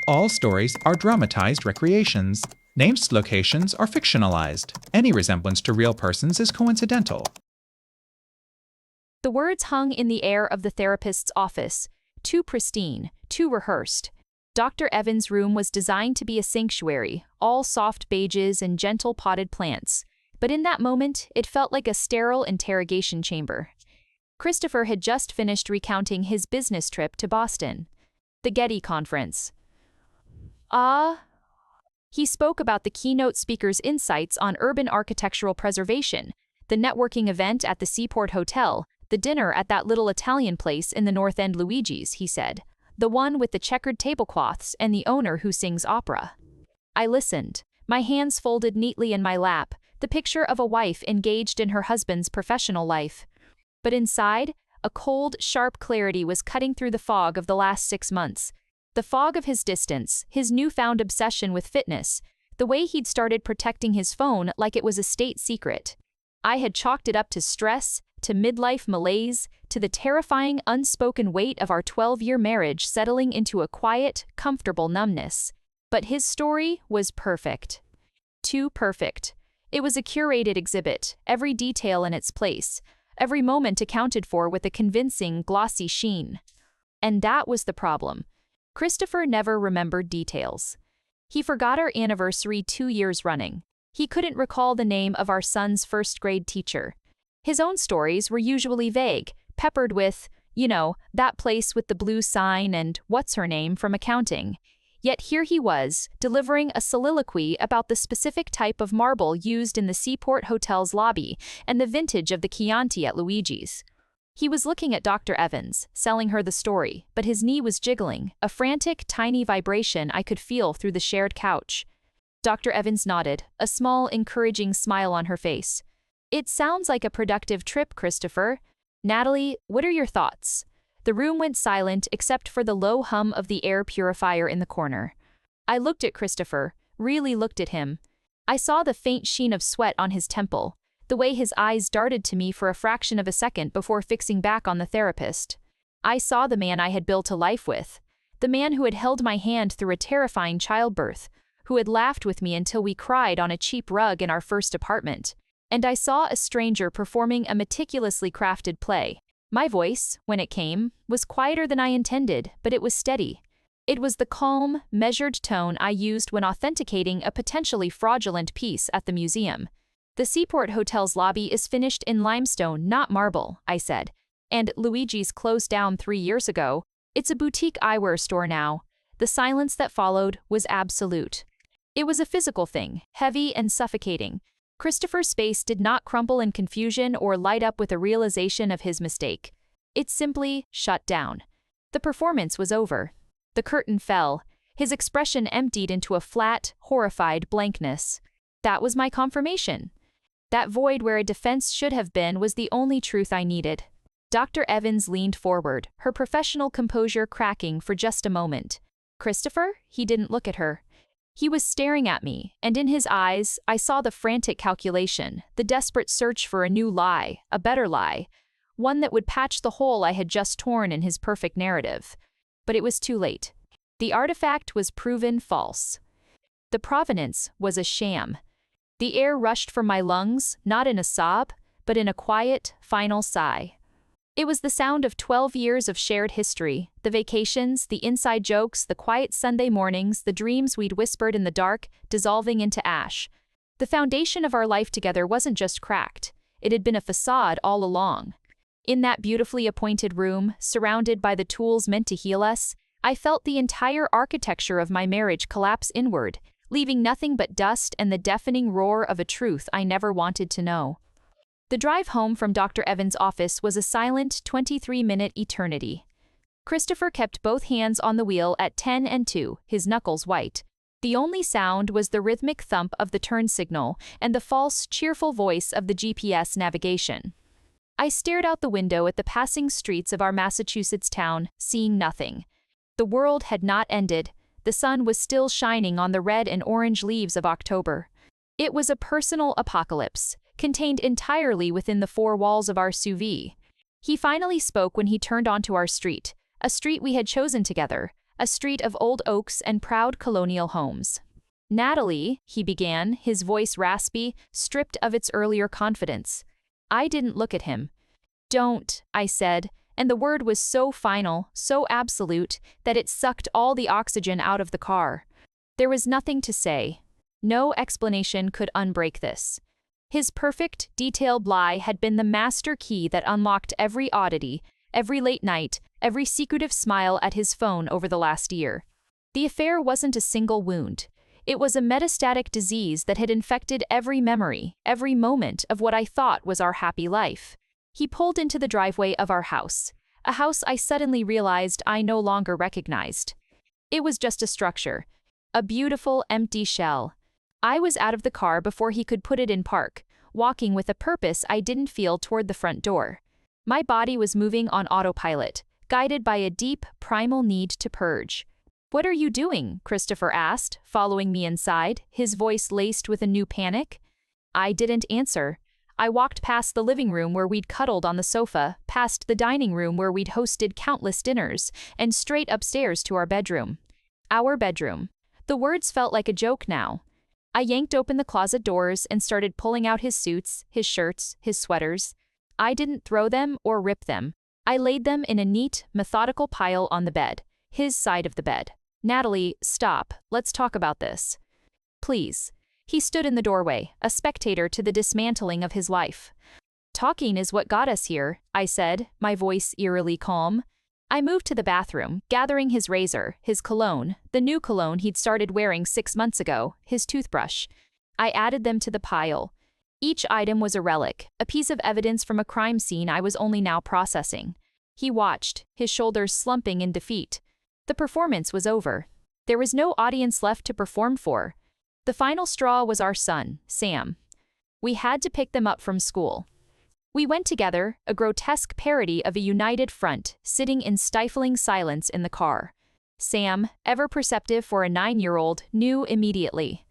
All stories are dramatized recreations. Named locations are fictionalized. Any resemblance to real persons is coincidental. The words hung in the air of the therapist's office, too pristine, too rehearsed. Dr. Evans' room was designed to be a sanctuary, all soft beiges and gentle potted plants. But in that moment, it felt like a sterile interrogation chamber. Christopher had just finished recounting his business trip to Boston. The Getty Conference. He spoke about the keynote speaker's insights on urban architectural preservation, the networking event at the Seaport Hotel, the dinner at that little Italian place in the North End, Luigi's, he said, the one with the checkered tablecloths and the owner who sings opera. I listened, my hands folded neatly in my lap, the picture of a wife engaged in her husband's professional life. But inside, a cold, sharp clarity was cutting through the fog of the last 6 months. The fog of his distance, his newfound obsession with fitness, the way he'd started protecting his phone like it was a state secret. I had chalked it up to stress, to midlife malaise, to the terrifying unspoken weight of our 12-year marriage settling into a quiet, comfortable numbness. But his story was perfect. Too perfect. It was a curated exhibit, every detail in its place, every moment accounted for with a convincing, glossy sheen. And that was the problem. Christopher never remembered details. He forgot our anniversary 2 years running. He couldn't recall the name of our son's first-grade teacher. His own stories were usually vague, peppered with, that place with the blue sign and what's her name from accounting. Yet here he was, delivering a soliloquy about the specific type of marble used in the Seaport Hotel's lobby and the vintage of the Chianti at Luigi's. He was looking at Dr. Evans, selling her the story, but his knee was jiggling, a frantic, tiny vibration I could feel through the shared couch. Dr. Evans nodded, a small, encouraging smile on her face. "It sounds like a productive trip, Christopher. Natalie, what are your thoughts?" The room went silent except for the low hum of the air purifier in the corner. I looked at Christopher, really looked at him. I saw the faint sheen of sweat on his temple, the way his eyes darted to me for a fraction of a second before fixing back on the therapist. I saw the man I had built a life with, the man who had held my hand through a terrifying childbirth, who had laughed with me until we cried on a cheap rug in our first apartment. And I saw a stranger performing a meticulously crafted play. My voice, when it came, was quieter than I intended, but it was steady. It was the calm, measured tone I used when authenticating a potentially fraudulent piece at the museum. "The Seaport Hotel's lobby is finished in limestone, not marble," I said. "And Luigi's closed down 3 years ago. It's a boutique eyewear store now." The silence that followed was absolute. It was a physical thing, heavy and suffocating. Christopher's face did not crumple in confusion or light up with a realization of his mistake. It simply shut down. The performance was over. The curtain fell. His expression emptied into a flat, horrified blankness. That was my confirmation. That void where a defense should have been was the only truth I needed. Dr. Evans leaned forward, her professional composure cracking for just a moment. "Christopher?" He didn't look at her. He was staring at me, and in his eyes, I saw the frantic calculation, the desperate search for a new lie, a better lie, one that would patch the hole I had just torn in his perfect narrative. But it was too late. The artifact was proven false. The provenance was a sham. The air rushed from my lungs, not in a sob, but in a quiet, final sigh. It was the sound of 12 years of shared history, the vacations, the inside jokes, the quiet Sunday mornings, the dreams we'd whispered in the dark, dissolving into ash. The foundation of our life together wasn't just cracked, it had been a facade all along. In that beautifully appointed room, surrounded by the tools meant to heal us, I felt the entire architecture of my marriage collapse inward, leaving nothing but dust and the deafening roar of a truth I never wanted to know. The drive home from Dr. Evans' office was a silent 23-minute eternity. Christopher kept both hands on the wheel at 10 and 2, his knuckles white. The only sound was the rhythmic thump of the turn signal and the false, cheerful voice of the GPS navigation. I stared out the window at the passing streets of our Massachusetts town, seeing nothing. The world had not ended. The sun was still shining on the red and orange leaves of October. It was a personal apocalypse, contained entirely within the 4 walls of our SUV. He finally spoke when he turned onto our street, a street we had chosen together, a street of old oaks and proud colonial homes. "Natalie," he began, his voice raspy, stripped of its earlier confidence. I didn't look at him. "Don't," I said, and the word was so final, so absolute, that it sucked all the oxygen out of the car. There was nothing to say. No explanation could unbreak this. His perfect, detailed lie had been the master key that unlocked every oddity, every late night, every secretive smile at his phone over the last year. The affair wasn't a single wound. It was a metastatic disease that had infected every memory, every moment of what I thought was our happy life. He pulled into the driveway of our house, a house I suddenly realized I no longer recognized. It was just a structure, a beautiful, empty shell. I was out of the car before he could put it in park, walking with a purpose I didn't feel toward the front door. My body was moving on autopilot, guided by a deep, primal need to purge. "What are you doing?" Christopher asked, following me inside, his voice laced with a new panic. I didn't answer. I walked past the living room where we'd cuddled on the sofa, past the dining room where we'd hosted countless dinners, and straight upstairs to our bedroom. Our bedroom. The words felt like a joke now. I yanked open the closet doors and started pulling out his suits, his shirts, his sweaters. I didn't throw them or rip them. I laid them in a neat, methodical pile on the bed, his side of the bed. "Natalie, stop. Let's talk about this." "Please." He stood in the doorway, a spectator to the dismantling of his life. "Talking is what got us here," I said, my voice eerily calm. I moved to the bathroom, gathering his razor, his cologne, the new cologne he'd started wearing 6 months ago, his toothbrush. I added them to the pile. Each item was a relic, a piece of evidence from a crime scene I was only now processing. He watched, his shoulders slumping in defeat. The performance was over. There was no audience left to perform for. The final straw was our son, Sam. We had to pick them up from school. We went together, a grotesque parody of a united front, sitting in stifling silence in the car. Sam, ever perceptive for a 9-year-old, knew immediately.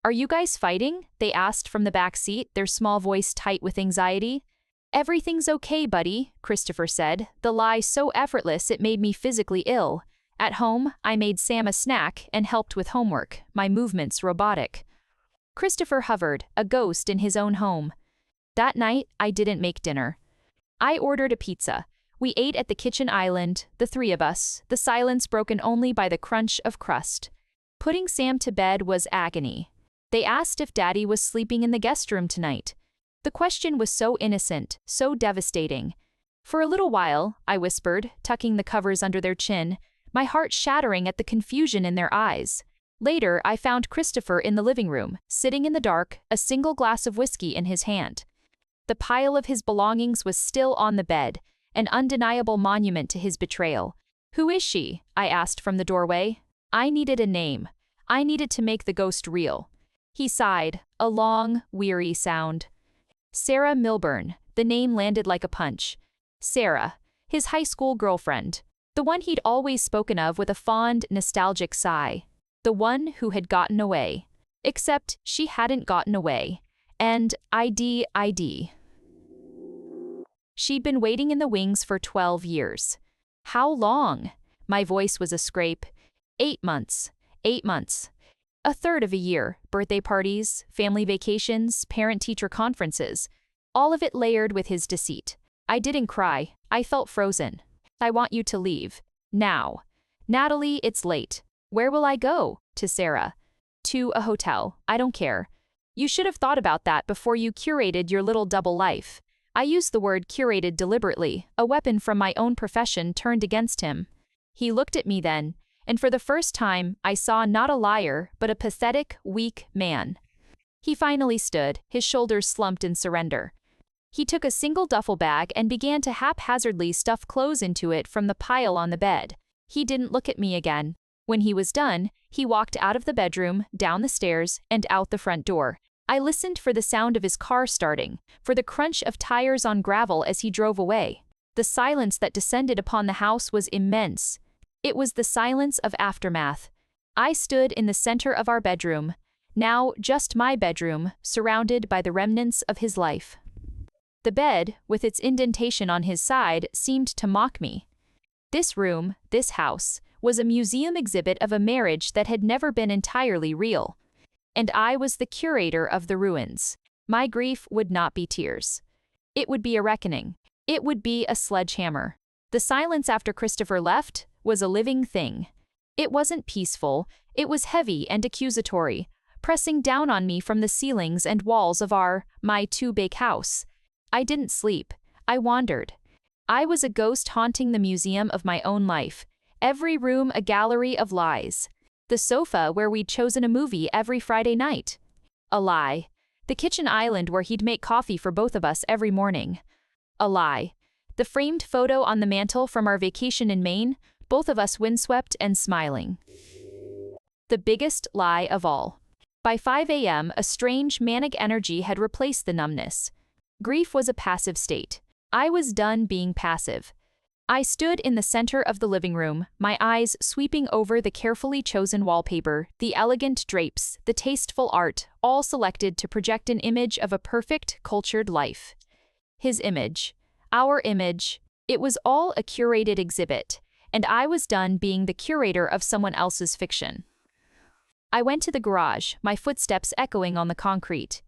"Are you guys fighting?" they asked from the back seat, their small voice tight with anxiety. "Everything's okay, buddy," Christopher said, the lie so effortless it made me physically ill. At home, I made Sam a snack and helped with homework, my movements robotic. Christopher hovered, a ghost in his own home. That night, I didn't make dinner. I ordered a pizza. We ate at the kitchen island, the three of us, the silence broken only by the crunch of crust. Putting Sam to bed was agony. They asked if Daddy was sleeping in the guest room tonight. The question was so innocent, so devastating. "For a little while," I whispered, tucking the covers under their chin, my heart shattering at the confusion in their eyes. Later, I found Christopher in the living room, sitting in the dark, a single glass of whiskey in his hand. The pile of his belongings was still on the bed, an undeniable monument to his betrayal. "Who is she?" I asked from the doorway. I needed a name. I needed to make the ghost real. He sighed, a long, weary sound. "Sarah Milburn." The name landed like a punch. Sarah, his high school girlfriend. The one he'd always spoken of with a fond, nostalgic sigh. The one who had gotten away. Except she hadn't gotten away. And ID. She'd been waiting in the wings for 12 years. How long? My voice was a scrape. 8 months. 8 months. A third of a year. Birthday parties, family vacations, parent-teacher conferences. All of it layered with his deceit. I didn't cry. I felt frozen. "I want you to leave. Now." "Natalie, it's late." "Where will I go?" To Sarah. "To a hotel. I don't care." "You should have thought about that before you curated your little double life." I used the word curated deliberately, a weapon from my own profession turned against him. He looked at me then, and for the first time, I saw not a liar, but a pathetic, weak man. He finally stood, his shoulders slumped in surrender. He took a single duffel bag and began to haphazardly stuff clothes into it from the pile on the bed. He didn't look at me again. When he was done, he walked out of the bedroom, down the stairs, and out the front door. I listened for the sound of his car starting, for the crunch of tires on gravel as he drove away. The silence that descended upon the house was immense. It was the silence of aftermath. I stood in the center of our bedroom, now just my bedroom, surrounded by the remnants of his life. The bed, with its indentation on his side, seemed to mock me. This room, this house, was a museum exhibit of a marriage that had never been entirely real. And I was the curator of the ruins. My grief would not be tears. It would be a reckoning. It would be a sledgehammer. The silence after Christopher left was a living thing. It wasn't peaceful, it was heavy and accusatory, pressing down on me from the ceilings and walls of my two-big house. I didn't sleep. I wandered. I was a ghost haunting the museum of my own life, every room a gallery of lies. The sofa where we'd chosen a movie every Friday night. A lie. The kitchen island where he'd make coffee for both of us every morning. A lie. The framed photo on the mantel from our vacation in Maine, both of us windswept and smiling. The biggest lie of all. By 5 a.m., a strange manic energy had replaced the numbness. Grief was a passive state. I was done being passive. I stood in the center of the living room, my eyes sweeping over the carefully chosen wallpaper, the elegant drapes, the tasteful art, all selected to project an image of a perfect, cultured life. His image. Our image. It was all a curated exhibit, and I was done being the curator of someone else's fiction. I went to the garage, my footsteps echoing on the concrete.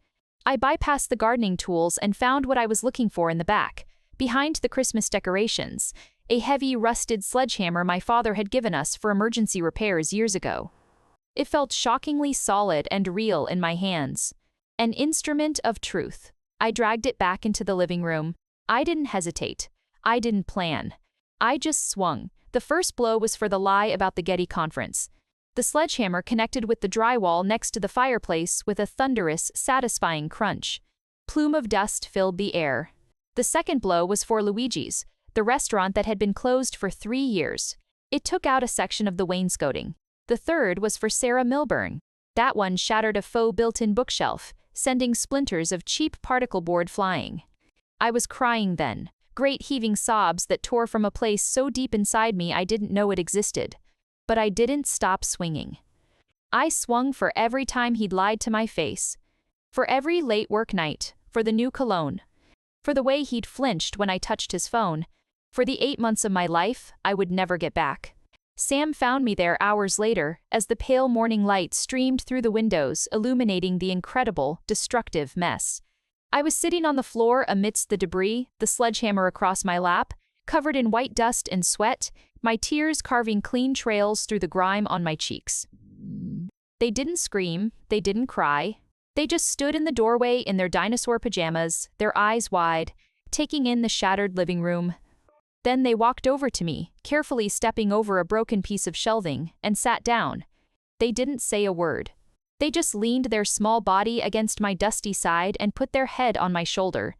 I bypassed the gardening tools and found what I was looking for in the back, behind the Christmas decorations, a heavy, rusted sledgehammer my father had given us for emergency repairs years ago. It felt shockingly solid and real in my hands. An instrument of truth. I dragged it back into the living room. I didn't hesitate. I didn't plan. I just swung. The first blow was for the lie about the Getty conference. The sledgehammer connected with the drywall next to the fireplace with a thunderous, satisfying crunch. Plume of dust filled the air. The second blow was for Luigi's, the restaurant that had been closed for 3 years. It took out a section of the wainscoting. The third was for Sarah Milburn. That one shattered a faux built-in bookshelf, sending splinters of cheap particle board flying. I was crying then, great heaving sobs that tore from a place so deep inside me I didn't know it existed. But I didn't stop swinging. I swung for every time he'd lied to my face. For every late work night, for the new cologne. For the way he'd flinched when I touched his phone. For the 8 months of my life I would never get back. Sam found me there hours later, as the pale morning light streamed through the windows, illuminating the incredible, destructive mess. I was sitting on the floor amidst the debris, the sledgehammer across my lap, covered in white dust and sweat, my tears carving clean trails through the grime on my cheeks. They didn't scream, they didn't cry. They just stood in the doorway in their dinosaur pajamas, their eyes wide, taking in the shattered living room. Then they walked over to me, carefully stepping over a broken piece of shelving, and sat down. They didn't say a word. They just leaned their small body against my dusty side and put their head on my shoulder.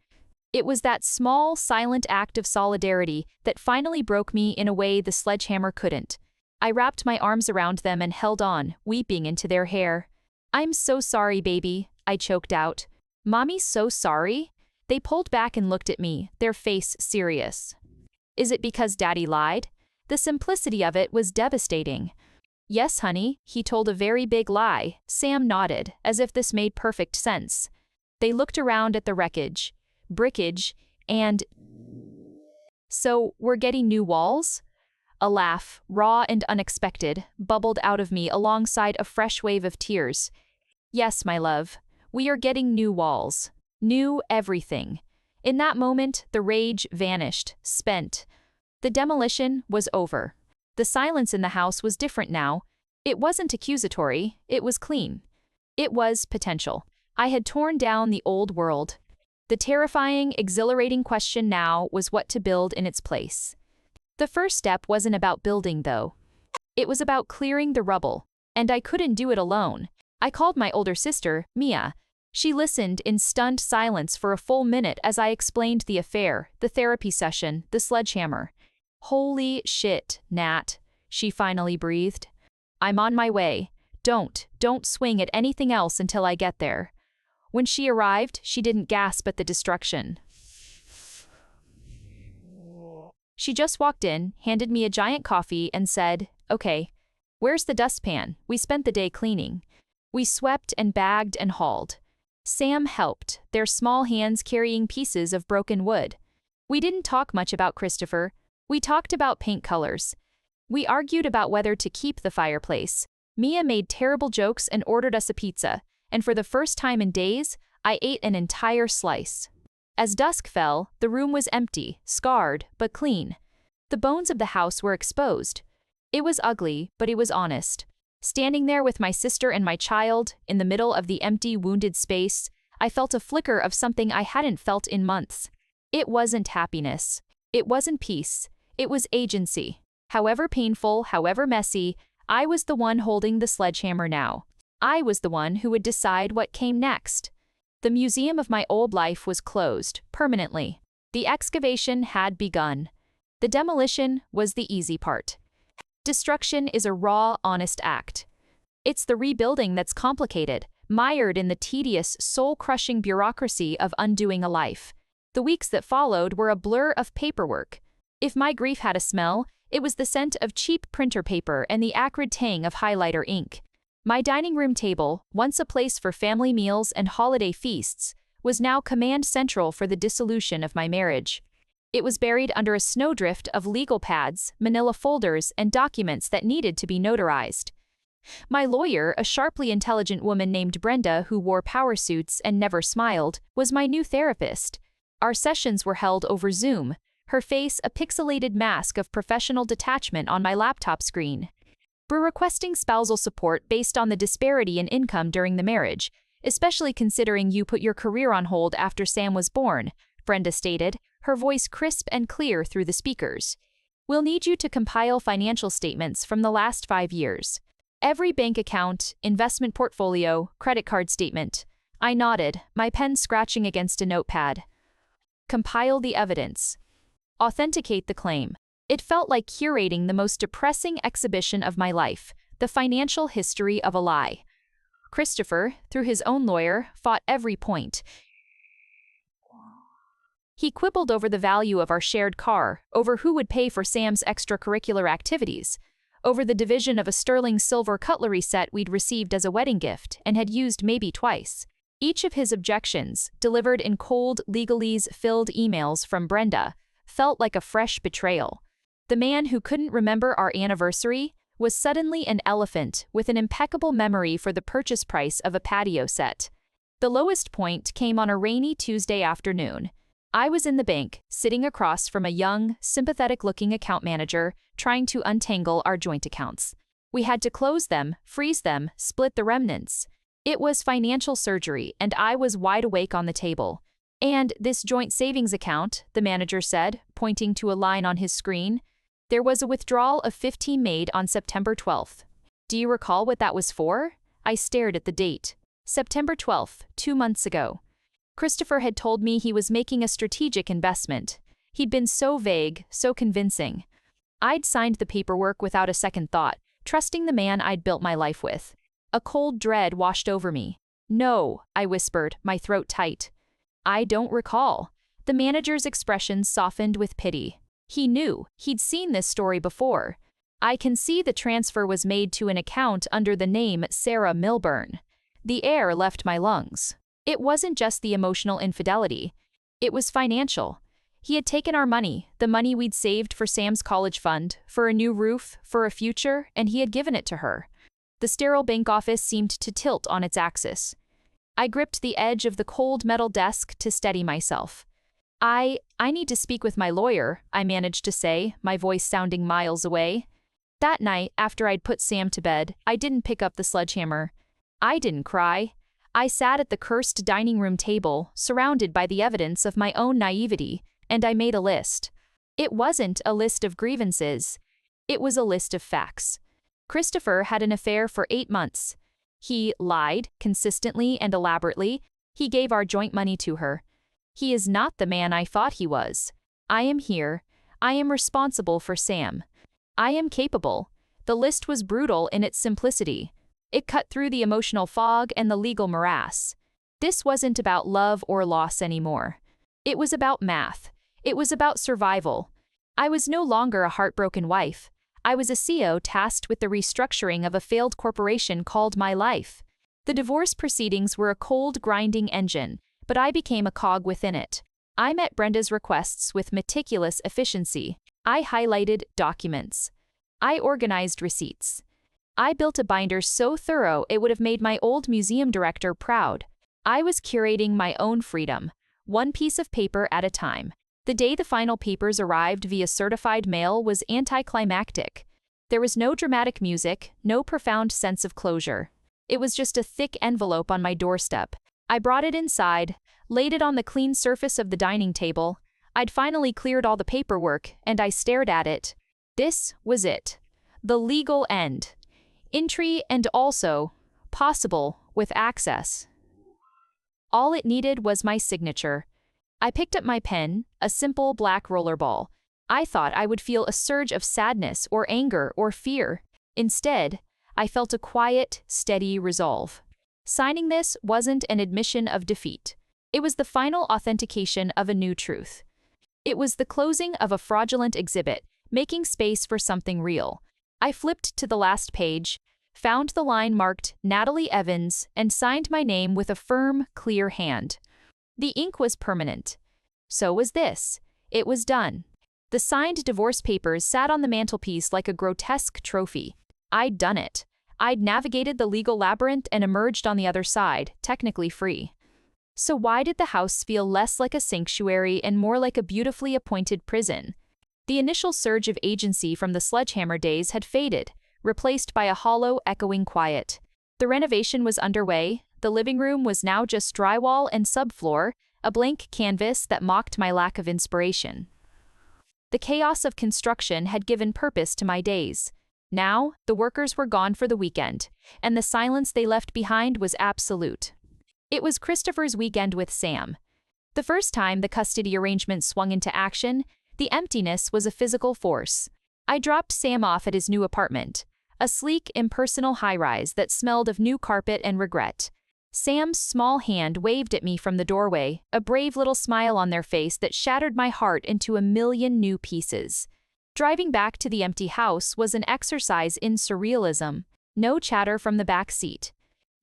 It was that small, silent act of solidarity that finally broke me in a way the sledgehammer couldn't. I wrapped my arms around them and held on, weeping into their hair. "I'm so sorry, baby," I choked out. "Mommy's so sorry?" They pulled back and looked at me, their face serious. Is it because Daddy lied? The simplicity of it was devastating. "Yes, honey," he told a very big lie. Sam nodded, as if this made perfect sense. They looked around at the wreckage, brickage, and... "So, we're getting new walls?" A laugh, raw and unexpected, bubbled out of me alongside a fresh wave of tears. "Yes, my love. We are getting new walls. New everything." In that moment, the rage vanished, spent. The demolition was over. The silence in the house was different now. It wasn't accusatory, it was clean. It was potential. I had torn down the old world. The terrifying, exhilarating question now was what to build in its place. The first step wasn't about building, though. It was about clearing the rubble, and I couldn't do it alone. I called my older sister, Mia. She listened in stunned silence for a full minute as I explained the affair, the therapy session, the sledgehammer. "Holy shit, Nat," she finally breathed. "I'm on my way. Don't swing at anything else until I get there." When she arrived, she didn't gasp at the destruction. She just walked in, handed me a giant coffee, and said, "Okay, where's the dustpan? We spent the day cleaning." We swept and bagged and hauled. Sam helped, their small hands carrying pieces of broken wood. We didn't talk much about Christopher. We talked about paint colors. We argued about whether to keep the fireplace. Mia made terrible jokes and ordered us a pizza, and for the first time in days, I ate an entire slice. As dusk fell, the room was empty, scarred, but clean. The bones of the house were exposed. It was ugly, but it was honest. Standing there with my sister and my child, in the middle of the empty, wounded space, I felt a flicker of something I hadn't felt in months. It wasn't happiness. It wasn't peace. It was agency. However painful, however messy, I was the one holding the sledgehammer now. I was the one who would decide what came next. The museum of my old life was closed, permanently. The excavation had begun. The demolition was the easy part. Destruction is a raw, honest act. It's the rebuilding that's complicated, mired in the tedious, soul-crushing bureaucracy of undoing a life. The weeks that followed were a blur of paperwork. If my grief had a smell, it was the scent of cheap printer paper and the acrid tang of highlighter ink. My dining room table, once a place for family meals and holiday feasts, was now command central for the dissolution of my marriage. It was buried under a snowdrift of legal pads, manila folders, and documents that needed to be notarized. My lawyer, a sharply intelligent woman named Brenda who wore power suits and never smiled, was my new therapist. Our sessions were held over Zoom, her face a pixelated mask of professional detachment on my laptop screen. We're requesting spousal support based on the disparity in income during the marriage, especially considering you put your career on hold after Sam was born, Brenda stated, her voice crisp and clear through the speakers. We'll need you to compile financial statements from the last 5 years. Every bank account, investment portfolio, credit card statement. I nodded, my pen scratching against a notepad. Compile the evidence. Authenticate the claim. It felt like curating the most depressing exhibition of my life, the financial history of a lie. Christopher, through his own lawyer, fought every point. He quibbled over the value of our shared car, over who would pay for Sam's extracurricular activities, over the division of a sterling silver cutlery set we'd received as a wedding gift and had used maybe twice. Each of his objections, delivered in cold, legalese-filled emails from Brenda, felt like a fresh betrayal. The man who couldn't remember our anniversary was suddenly an elephant with an impeccable memory for the purchase price of a patio set. The lowest point came on a rainy Tuesday afternoon. I was in the bank, sitting across from a young, sympathetic-looking account manager, trying to untangle our joint accounts. We had to close them, freeze them, split the remnants. It was financial surgery, and I was wide awake on the table. And this joint savings account, the manager said, pointing to a line on his screen, there was a withdrawal of $15 made on September 12th. Do you recall what that was for? I stared at the date. September 12th, 2 months ago. Christopher had told me he was making a strategic investment. He'd been so vague, so convincing. I'd signed the paperwork without a second thought, trusting the man I'd built my life with. A cold dread washed over me. No, I whispered, my throat tight. I don't recall. The manager's expression softened with pity. He knew. He'd seen this story before. I can see the transfer was made to an account under the name Sarah Milburn. The air left my lungs. It wasn't just the emotional infidelity. It was financial. He had taken our money, the money we'd saved for Sam's college fund, for a new roof, for a future, and he had given it to her. The sterile bank office seemed to tilt on its axis. I gripped the edge of the cold metal desk to steady myself. I need to speak with my lawyer, I managed to say, my voice sounding miles away. That night, after I'd put Sam to bed, I didn't pick up the sledgehammer. I didn't cry. I sat at the cursed dining room table, surrounded by the evidence of my own naivety, and I made a list. It wasn't a list of grievances. It was a list of facts. Christopher had an affair for 8 months. He lied, consistently and elaborately. He gave our joint money to her. He is not the man I thought he was. I am here. I am responsible for Sam. I am capable. The list was brutal in its simplicity. It cut through the emotional fog and the legal morass. This wasn't about love or loss anymore. It was about math. It was about survival. I was no longer a heartbroken wife. I was a CEO tasked with the restructuring of a failed corporation called my life. The divorce proceedings were a cold, grinding engine, but I became a cog within it. I met Brenda's requests with meticulous efficiency. I highlighted documents. I organized receipts. I built a binder so thorough it would have made my old museum director proud. I was curating my own freedom, one piece of paper at a time. The day the final papers arrived via certified mail was anticlimactic. There was no dramatic music, no profound sense of closure. It was just a thick envelope on my doorstep. I brought it inside, laid it on the clean surface of the dining table. I'd finally cleared all the paperwork, and I stared at it. This was it. The legal end. Entry and also possible with access. All it needed was my signature. I picked up my pen, a simple black rollerball. I thought I would feel a surge of sadness or anger or fear. Instead, I felt a quiet, steady resolve. Signing this wasn't an admission of defeat. It was the final authentication of a new truth. It was the closing of a fraudulent exhibit, making space for something real. I flipped to the last page, found the line marked Natalie Evans, and signed my name with a firm, clear hand. The ink was permanent. So was this. It was done. The signed divorce papers sat on the mantelpiece like a grotesque trophy. I'd done it. I'd navigated the legal labyrinth and emerged on the other side, technically free. So why did the house feel less like a sanctuary and more like a beautifully appointed prison? The initial surge of agency from the sledgehammer days had faded, replaced by a hollow, echoing quiet. The renovation was underway. The living room was now just drywall and subfloor, a blank canvas that mocked my lack of inspiration. The chaos of construction had given purpose to my days. Now, the workers were gone for the weekend, and the silence they left behind was absolute. It was Christopher's weekend with Sam. The first time the custody arrangement swung into action, the emptiness was a physical force. I dropped Sam off at his new apartment, a sleek, impersonal high-rise that smelled of new carpet and regret. Sam's small hand waved at me from the doorway, a brave little smile on their face that shattered my heart into a million new pieces. Driving back to the empty house was an exercise in surrealism. No chatter from the back seat.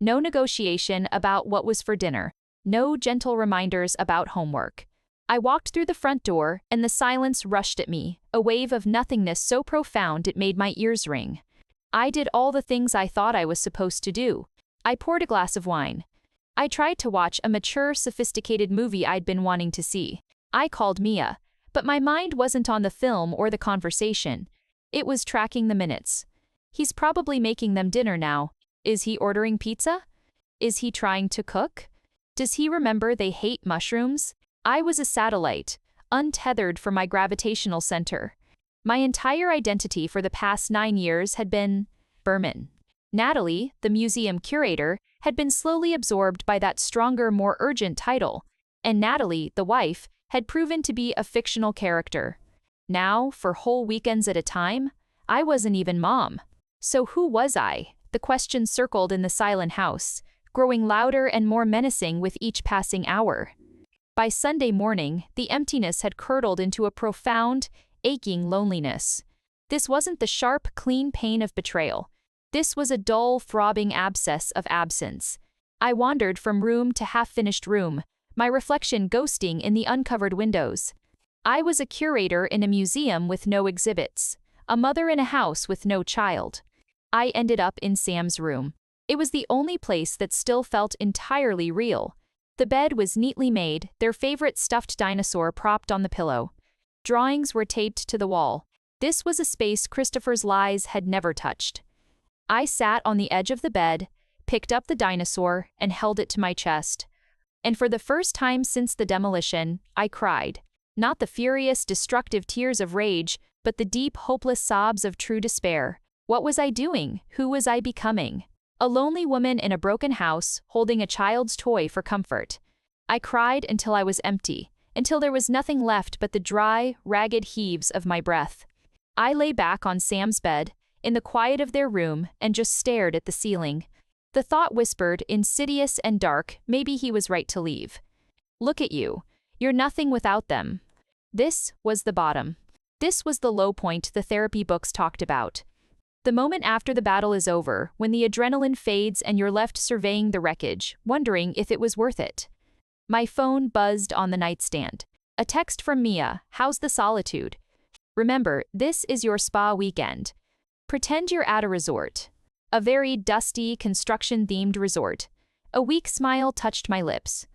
No negotiation about what was for dinner. No gentle reminders about homework. I walked through the front door, and the silence rushed at me, a wave of nothingness so profound it made my ears ring. I did all the things I thought I was supposed to do. I poured a glass of wine. I tried to watch a mature, sophisticated movie I'd been wanting to see. I called Mia, but my mind wasn't on the film or the conversation. It was tracking the minutes. He's probably making them dinner now. Is he ordering pizza? Is he trying to cook? Does he remember they hate mushrooms? I was a satellite, untethered from my gravitational center. My entire identity for the past 9 years had been Berman. Natalie, the museum curator, had been slowly absorbed by that stronger, more urgent title, and Natalie, the wife, had proven to be a fictional character. Now, for whole weekends at a time, I wasn't even mom. So who was I? The question circled in the silent house, growing louder and more menacing with each passing hour. By Sunday morning, the emptiness had curdled into a profound, aching loneliness. This wasn't the sharp, clean pain of betrayal. This was a dull, throbbing abscess of absence. I wandered from room to half-finished room, my reflection ghosting in the uncovered windows. I was a curator in a museum with no exhibits, a mother in a house with no child. I ended up in Sam's room. It was the only place that still felt entirely real. The bed was neatly made, their favorite stuffed dinosaur propped on the pillow. Drawings were taped to the wall. This was a space Christopher's lies had never touched. I sat on the edge of the bed, picked up the dinosaur, and held it to my chest. And for the first time since the demolition, I cried. Not the furious, destructive tears of rage, but the deep, hopeless sobs of true despair. What was I doing? Who was I becoming? A lonely woman in a broken house, holding a child's toy for comfort. I cried until I was empty, until there was nothing left but the dry, ragged heaves of my breath. I lay back on Sam's bed, in the quiet of their room, and just stared at the ceiling. The thought whispered, insidious and dark, maybe he was right to leave. Look at you. You're nothing without them. This was the bottom. This was the low point the therapy books talked about. The moment after the battle is over, when the adrenaline fades and you're left surveying the wreckage, wondering if it was worth it. My phone buzzed on the nightstand. A text from Mia, how's the solitude? Remember, this is your spa weekend. Pretend you're at a resort. A very dusty, construction-themed resort. A weak smile touched my lips.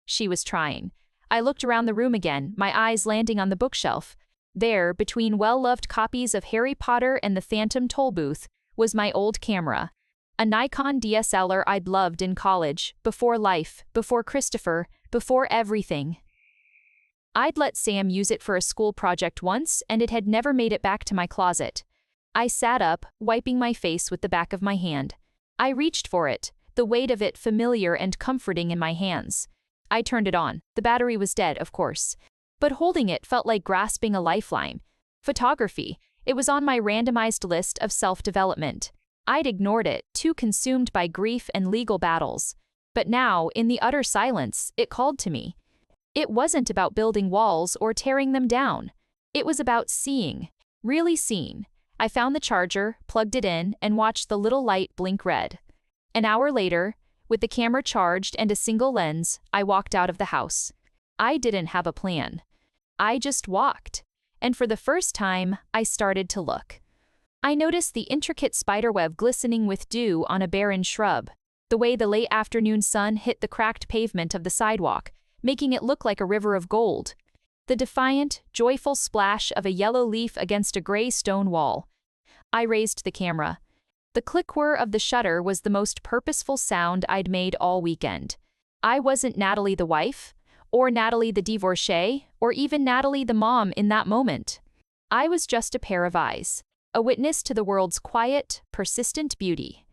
She was trying. I looked around the room again, my eyes landing on the bookshelf. There, between well-loved copies of Harry Potter and the Phantom Tollbooth, was my old camera. A Nikon DSLR I'd loved in college, before life, before Christopher, before everything. I'd let Sam use it for a school project once, and it had never made it back to my closet. I sat up, wiping my face with the back of my hand. I reached for it, the weight of it familiar and comforting in my hands. I turned it on. The battery was dead, of course. But holding it felt like grasping a lifeline. Photography. It was on my randomized list of self-development. I'd ignored it, too consumed by grief and legal battles. But now, in the utter silence, it called to me. It wasn't about building walls or tearing them down. It was about seeing. Really seeing. I found the charger, plugged it in, and watched the little light blink red. An hour later, with the camera charged and a single lens, I walked out of the house. I didn't have a plan. I just walked. And for the first time, I started to look. I noticed the intricate spiderweb glistening with dew on a barren shrub, the way the late afternoon sun hit the cracked pavement of the sidewalk, making it look like a river of gold. The defiant, joyful splash of a yellow leaf against a gray stone wall. I raised the camera. The click-whir of the shutter was the most purposeful sound I'd made all weekend. I wasn't Natalie the wife, or Natalie the divorcee, or even Natalie the mom in that moment. I was just a pair of eyes, a witness to the world's quiet, persistent beauty.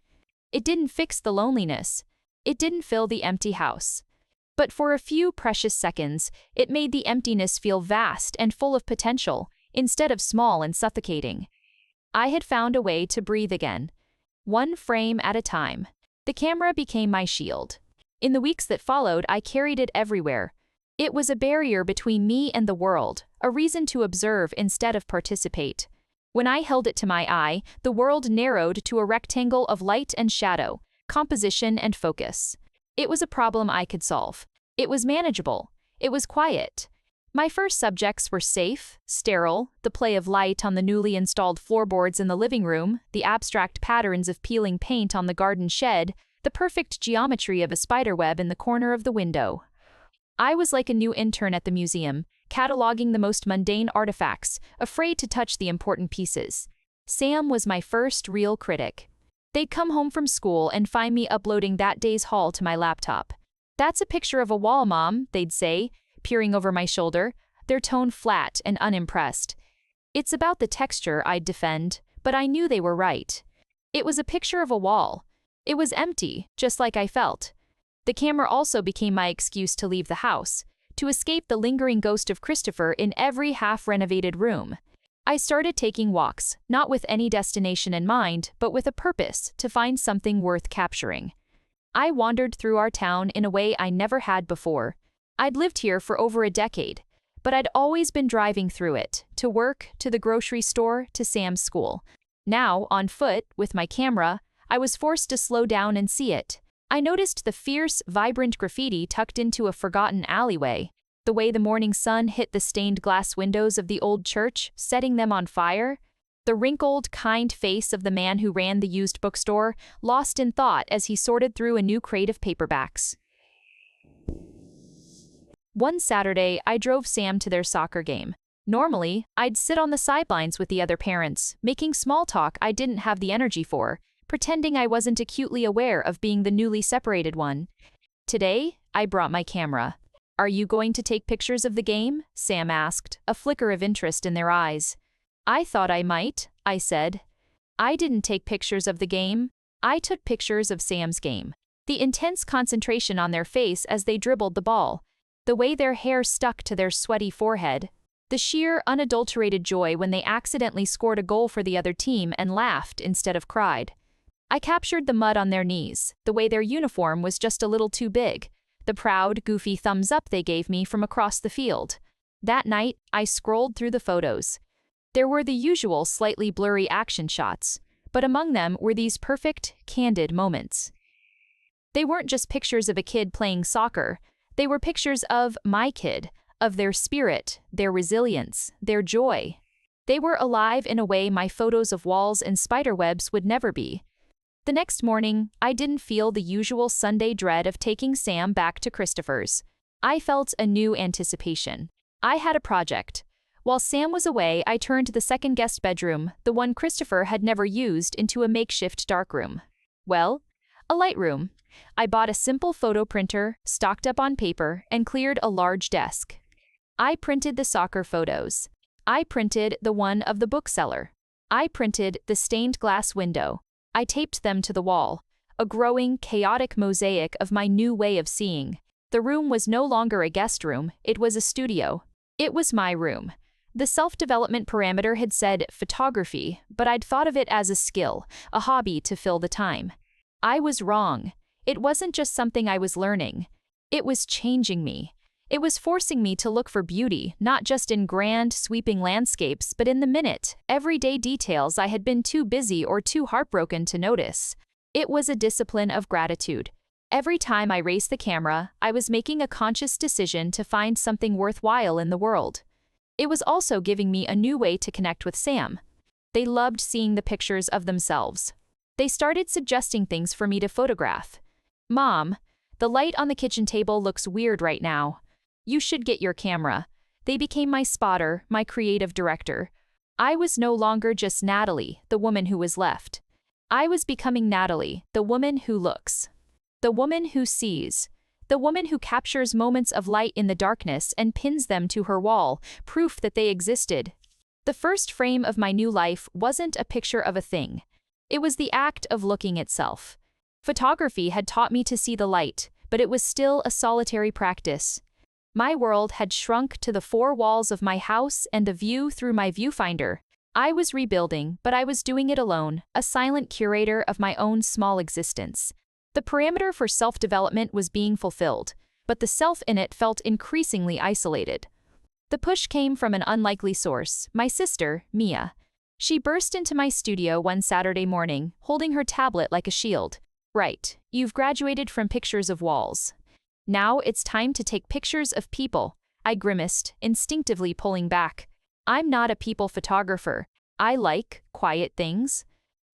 It didn't fix the loneliness. It didn't fill the empty house. But for a few precious seconds, it made the emptiness feel vast and full of potential, instead of small and suffocating. I had found a way to breathe again. One frame at a time. The camera became my shield. In the weeks that followed, I carried it everywhere. It was a barrier between me and the world, a reason to observe instead of participate. When I held it to my eye, the world narrowed to a rectangle of light and shadow, composition and focus. It was a problem I could solve. It was manageable. It was quiet. My first subjects were safe, sterile, the play of light on the newly installed floorboards in the living room, the abstract patterns of peeling paint on the garden shed, the perfect geometry of a spiderweb in the corner of the window. I was like a new intern at the museum, cataloging the most mundane artifacts, afraid to touch the important pieces. Sam was my first real critic. They'd come home from school and find me uploading that day's haul to my laptop. "That's a picture of a wall, Mom," they'd say, peering over my shoulder, their tone flat and unimpressed. It's about the texture, I'd defend, but I knew they were right. It was a picture of a wall. It was empty, just like I felt. The camera also became my excuse to leave the house, to escape the lingering ghost of Christopher in every half-renovated room. I started taking walks, not with any destination in mind, but with a purpose, to find something worth capturing. I wandered through our town in a way I never had before. I'd lived here for over a decade, but I'd always been driving through it, to work, to the grocery store, to Sam's school. Now, on foot, with my camera, I was forced to slow down and see it. I noticed the fierce, vibrant graffiti tucked into a forgotten alleyway, the way the morning sun hit the stained glass windows of the old church, setting them on fire, the wrinkled, kind face of the man who ran the used bookstore, lost in thought as he sorted through a new crate of paperbacks. One Saturday, I drove Sam to their soccer game. Normally, I'd sit on the sidelines with the other parents, making small talk I didn't have the energy for, pretending I wasn't acutely aware of being the newly separated one. Today, I brought my camera. "Are you going to take pictures of the game?" Sam asked, a flicker of interest in their eyes. "I thought I might," I said. I didn't take pictures of the game. I took pictures of Sam's game. The intense concentration on their face as they dribbled the ball. The way their hair stuck to their sweaty forehead. The sheer, unadulterated joy when they accidentally scored a goal for the other team and laughed instead of cried. I captured the mud on their knees, the way their uniform was just a little too big, the proud, goofy thumbs up they gave me from across the field. That night, I scrolled through the photos. There were the usual slightly blurry action shots, but among them were these perfect, candid moments. They weren't just pictures of a kid playing soccer. They were pictures of my kid, of their spirit, their resilience, their joy. They were alive in a way my photos of walls and spiderwebs would never be. The next morning, I didn't feel the usual Sunday dread of taking Sam back to Christopher's. I felt a new anticipation. I had a project. While Sam was away, I turned the second guest bedroom, the one Christopher had never used, into a makeshift darkroom. Well, a light room. I bought a simple photo printer, stocked up on paper, and cleared a large desk. I printed the soccer photos. I printed the one of the bookseller. I printed the stained glass window. I taped them to the wall, a growing, chaotic mosaic of my new way of seeing. The room was no longer a guest room, it was a studio. It was my room. The self-development parameter had said photography, but I'd thought of it as a skill, a hobby to fill the time. I was wrong. It wasn't just something I was learning. It was changing me. It was forcing me to look for beauty, not just in grand, sweeping landscapes, but in the minute, everyday details I had been too busy or too heartbroken to notice. It was a discipline of gratitude. Every time I raised the camera, I was making a conscious decision to find something worthwhile in the world. It was also giving me a new way to connect with Sam. They loved seeing the pictures of themselves. They started suggesting things for me to photograph. "Mom, the light on the kitchen table looks weird right now. You should get your camera." They became my spotter, my creative director. I was no longer just Natalie, the woman who was left. I was becoming Natalie, the woman who looks. The woman who sees. The woman who captures moments of light in the darkness and pins them to her wall, proof that they existed. The first frame of my new life wasn't a picture of a thing. It was the act of looking itself. Photography had taught me to see the light, but it was still a solitary practice. My world had shrunk to the four walls of my house and the view through my viewfinder. I was rebuilding, but I was doing it alone, a silent curator of my own small existence. The parameter for self-development was being fulfilled, but the self in it felt increasingly isolated. The push came from an unlikely source, my sister, Mia. She burst into my studio one Saturday morning, holding her tablet like a shield. "Right, you've graduated from pictures of walls. Now it's time to take pictures of people," I grimaced, instinctively pulling back. "I'm not a people photographer. I like quiet things.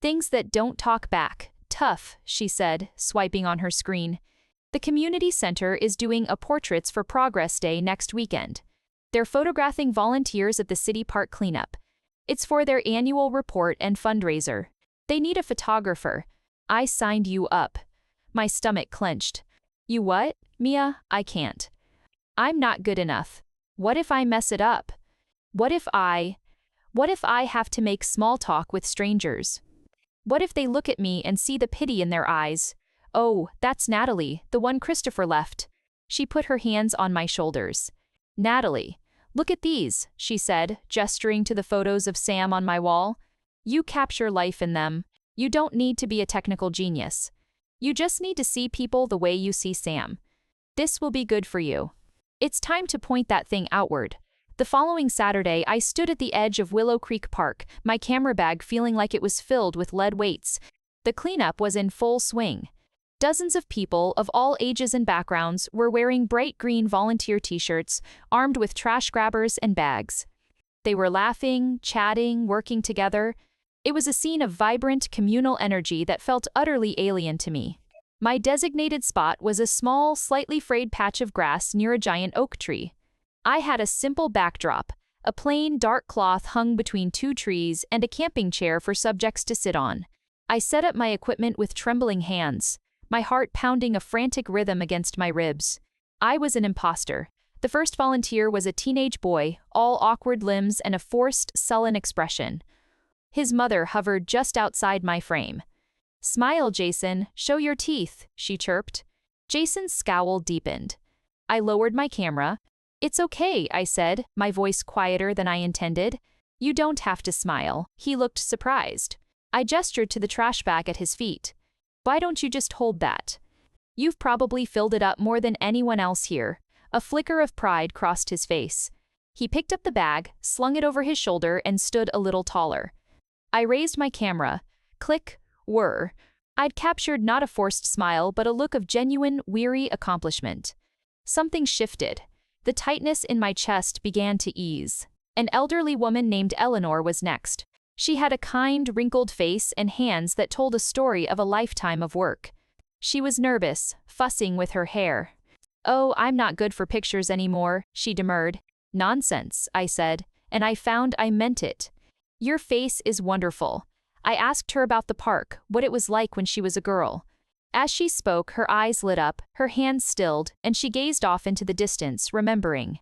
Things that don't talk back." "Tough," she said, swiping on her screen. "The community center is doing a Portraits for Progress Day next weekend. They're photographing volunteers at the city park cleanup. It's for their annual report and fundraiser. They need a photographer. I signed you up." My stomach clenched. "You what, Mia? I can't. I'm not good enough. What if I mess it up? What if I have to make small talk with strangers? What if they look at me and see the pity in their eyes? Oh, that's Natalie, the one Christopher left." She put her hands on my shoulders. "Natalie, look at these," she said, gesturing to the photos of Sam on my wall. "You capture life in them. You don't need to be a technical genius. You just need to see people the way you see Sam. This will be good for you. It's time to point that thing outward." The following Saturday, I stood at the edge of Willow Creek Park, my camera bag feeling like it was filled with lead weights. The cleanup was in full swing. Dozens of people of all ages and backgrounds were wearing bright green volunteer t-shirts, armed with trash grabbers and bags. They were laughing, chatting, working together. It was a scene of vibrant, communal energy that felt utterly alien to me. My designated spot was a small, slightly frayed patch of grass near a giant oak tree. I had a simple backdrop, a plain, dark cloth hung between two trees and a camping chair for subjects to sit on. I set up my equipment with trembling hands, my heart pounding a frantic rhythm against my ribs. I was an imposter. The first volunteer was a teenage boy, all awkward limbs and a forced, sullen expression. His mother hovered just outside my frame. "Smile, Jason, show your teeth," she chirped. Jason's scowl deepened. I lowered my camera. "It's okay," I said, my voice quieter than I intended. "You don't have to smile." He looked surprised. I gestured to the trash bag at his feet. "Why don't you just hold that? You've probably filled it up more than anyone else here." A flicker of pride crossed his face. He picked up the bag, slung it over his shoulder, and stood a little taller. I raised my camera. Click, whir. I'd captured not a forced smile, but a look of genuine, weary accomplishment. Something shifted. The tightness in my chest began to ease. An elderly woman named Eleanor was next. She had a kind, wrinkled face and hands that told a story of a lifetime of work. She was nervous, fussing with her hair. "Oh, I'm not good for pictures anymore," she demurred. "Nonsense," I said, and I found I meant it. "Your face is wonderful." I asked her about the park, what it was like when she was a girl. As she spoke, her eyes lit up, her hands stilled, and she gazed off into the distance, remembering.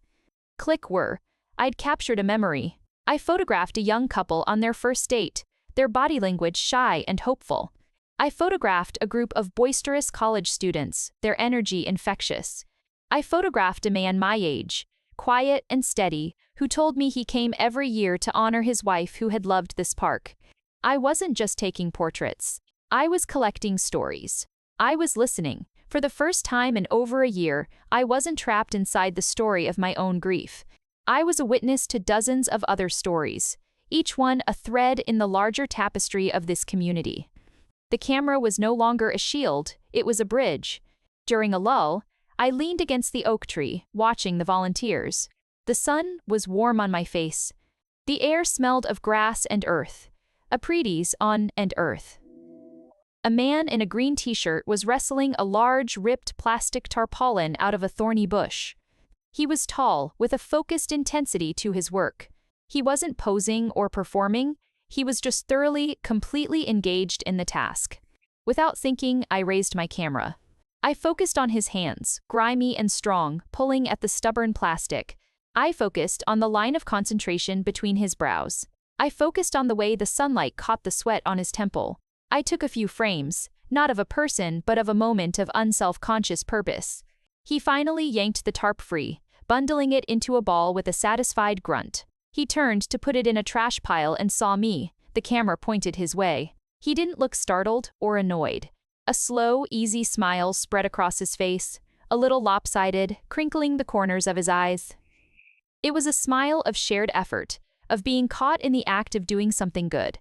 Click whir. I'd captured a memory. I photographed a young couple on their first date, their body language shy and hopeful. I photographed a group of boisterous college students, their energy infectious. I photographed a man my age, quiet and steady, who told me he came every year to honor his wife who had loved this park. I wasn't just taking portraits. I was collecting stories. I was listening. For the first time in over a year, I wasn't trapped inside the story of my own grief. I was a witness to dozens of other stories, each one a thread in the larger tapestry of this community. The camera was no longer a shield, it was a bridge. During a lull, I leaned against the oak tree, watching the volunteers. The sun was warm on my face. The air smelled of grass and earth. Aprides on and earth. A man in a green t-shirt was wrestling a large, ripped plastic tarpaulin out of a thorny bush. He was tall, with a focused intensity to his work. He wasn't posing or performing, he was just thoroughly, completely engaged in the task. Without thinking, I raised my camera. I focused on his hands, grimy and strong, pulling at the stubborn plastic. I focused on the line of concentration between his brows. I focused on the way the sunlight caught the sweat on his temple. I took a few frames, not of a person but of a moment of unself-conscious purpose. He finally yanked the tarp free, bundling it into a ball with a satisfied grunt. He turned to put it in a trash pile and saw me. The camera pointed his way. He didn't look startled or annoyed. A slow, easy smile spread across his face, a little lopsided, crinkling the corners of his eyes. It was a smile of shared effort, of being caught in the act of doing something good.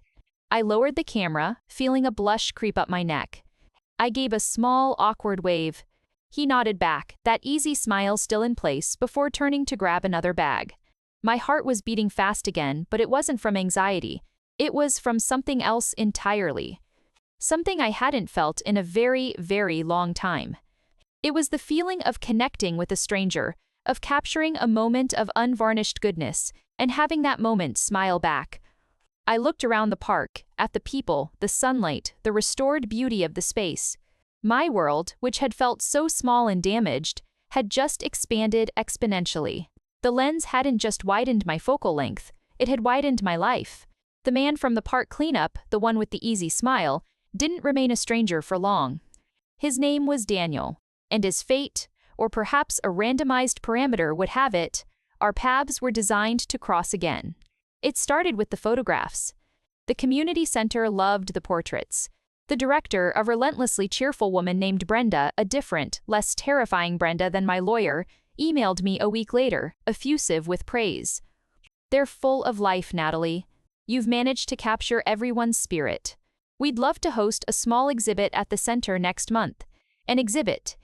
I lowered the camera, feeling a blush creep up my neck. I gave a small, awkward wave. He nodded back, that easy smile still in place, before turning to grab another bag. My heart was beating fast again, but it wasn't from anxiety. It was from something else entirely. Something I hadn't felt in a very, very long time. It was the feeling of connecting with a stranger, of capturing a moment of unvarnished goodness, and having that moment smile back. I looked around the park, at the people, the sunlight, the restored beauty of the space. My world, which had felt so small and damaged, had just expanded exponentially. The lens hadn't just widened my focal length, it had widened my life. The man from the park cleanup, the one with the easy smile, didn't remain a stranger for long. His name was Daniel, and as fate, or perhaps a randomized parameter would have it, our paths were designed to cross again. It started with the photographs. The community center loved the portraits. The director, a relentlessly cheerful woman named Brenda, a different, less terrifying Brenda than my lawyer, emailed me a week later, effusive with praise. "They're full of life, Natalie. You've managed to capture everyone's spirit. We'd love to host a small exhibit at the center next month. An exhibit.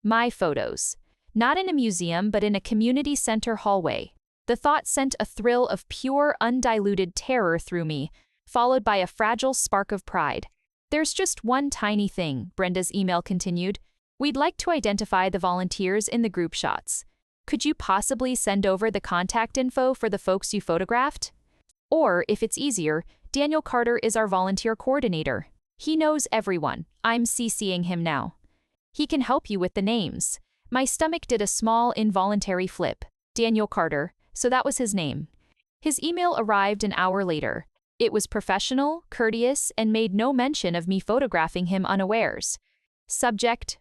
My photos. Not in a museum but in a community center hallway." The thought sent a thrill of pure, undiluted terror through me, followed by a fragile spark of pride. "There's just one tiny thing," Brenda's email continued. "We'd like to identify the volunteers in the group shots. Could you possibly send over the contact info for the folks you photographed? Or, if it's easier, Daniel Carter is our volunteer coordinator. He knows everyone. I'm CCing him now. He can help you with the names." My stomach did a small, involuntary flip. Daniel Carter. So that was his name. His email arrived an hour later. It was professional, courteous, and made no mention of me photographing him unawares. Subject,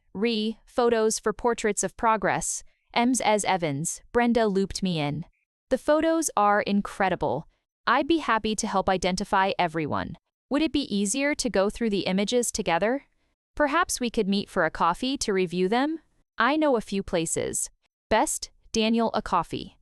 photos for portraits of progress. Ems as Evans, Brenda looped me in. "The photos are incredible. I'd be happy to help identify everyone. Would it be easier to go through the images together? Perhaps we could meet for a coffee to review them? I know a few places. Best, Daniel, a coffee."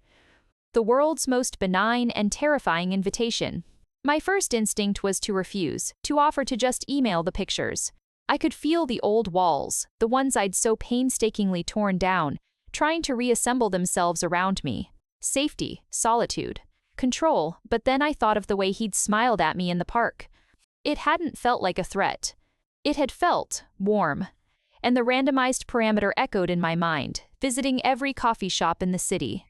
The world's most benign and terrifying invitation. My first instinct was to refuse, to offer to just email the pictures. I could feel the old walls, the ones I'd so painstakingly torn down, trying to reassemble themselves around me. Safety, solitude. control, but then I thought of the way he'd smiled at me in the park. It hadn't felt like a threat. It had felt warm. And the randomized parameter echoed in my mind, visiting every coffee shop in the city.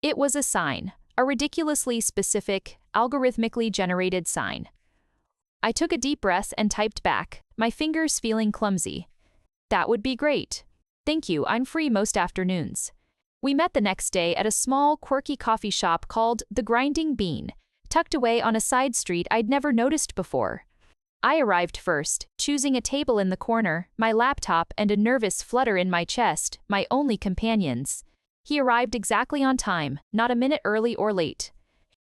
It was a sign, a ridiculously specific, algorithmically generated sign. I took a deep breath and typed back, my fingers feeling clumsy. That would be great. Thank you, I'm free most afternoons. We met the next day at a small, quirky coffee shop called The Grinding Bean, tucked away on a side street I'd never noticed before. I arrived first, choosing a table in the corner, my laptop and a nervous flutter in my chest, my only companions. He arrived exactly on time, not a minute early or late.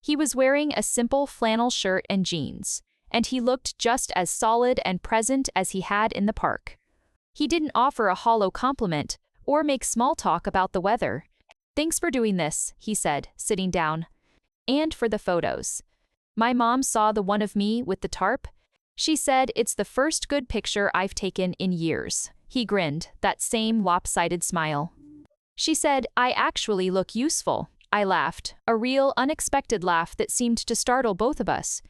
He was wearing a simple flannel shirt and jeans, and he looked just as solid and present as he had in the park. He didn't offer a hollow compliment or make small talk about the weather. Thanks for doing this, he said, sitting down. And for the photos. My mom saw the one of me with the tarp. She said it's the first good picture I've taken in years. He grinned, that same lopsided smile. She said, I actually look useful. I laughed, a real, unexpected laugh that seemed to startle both of us.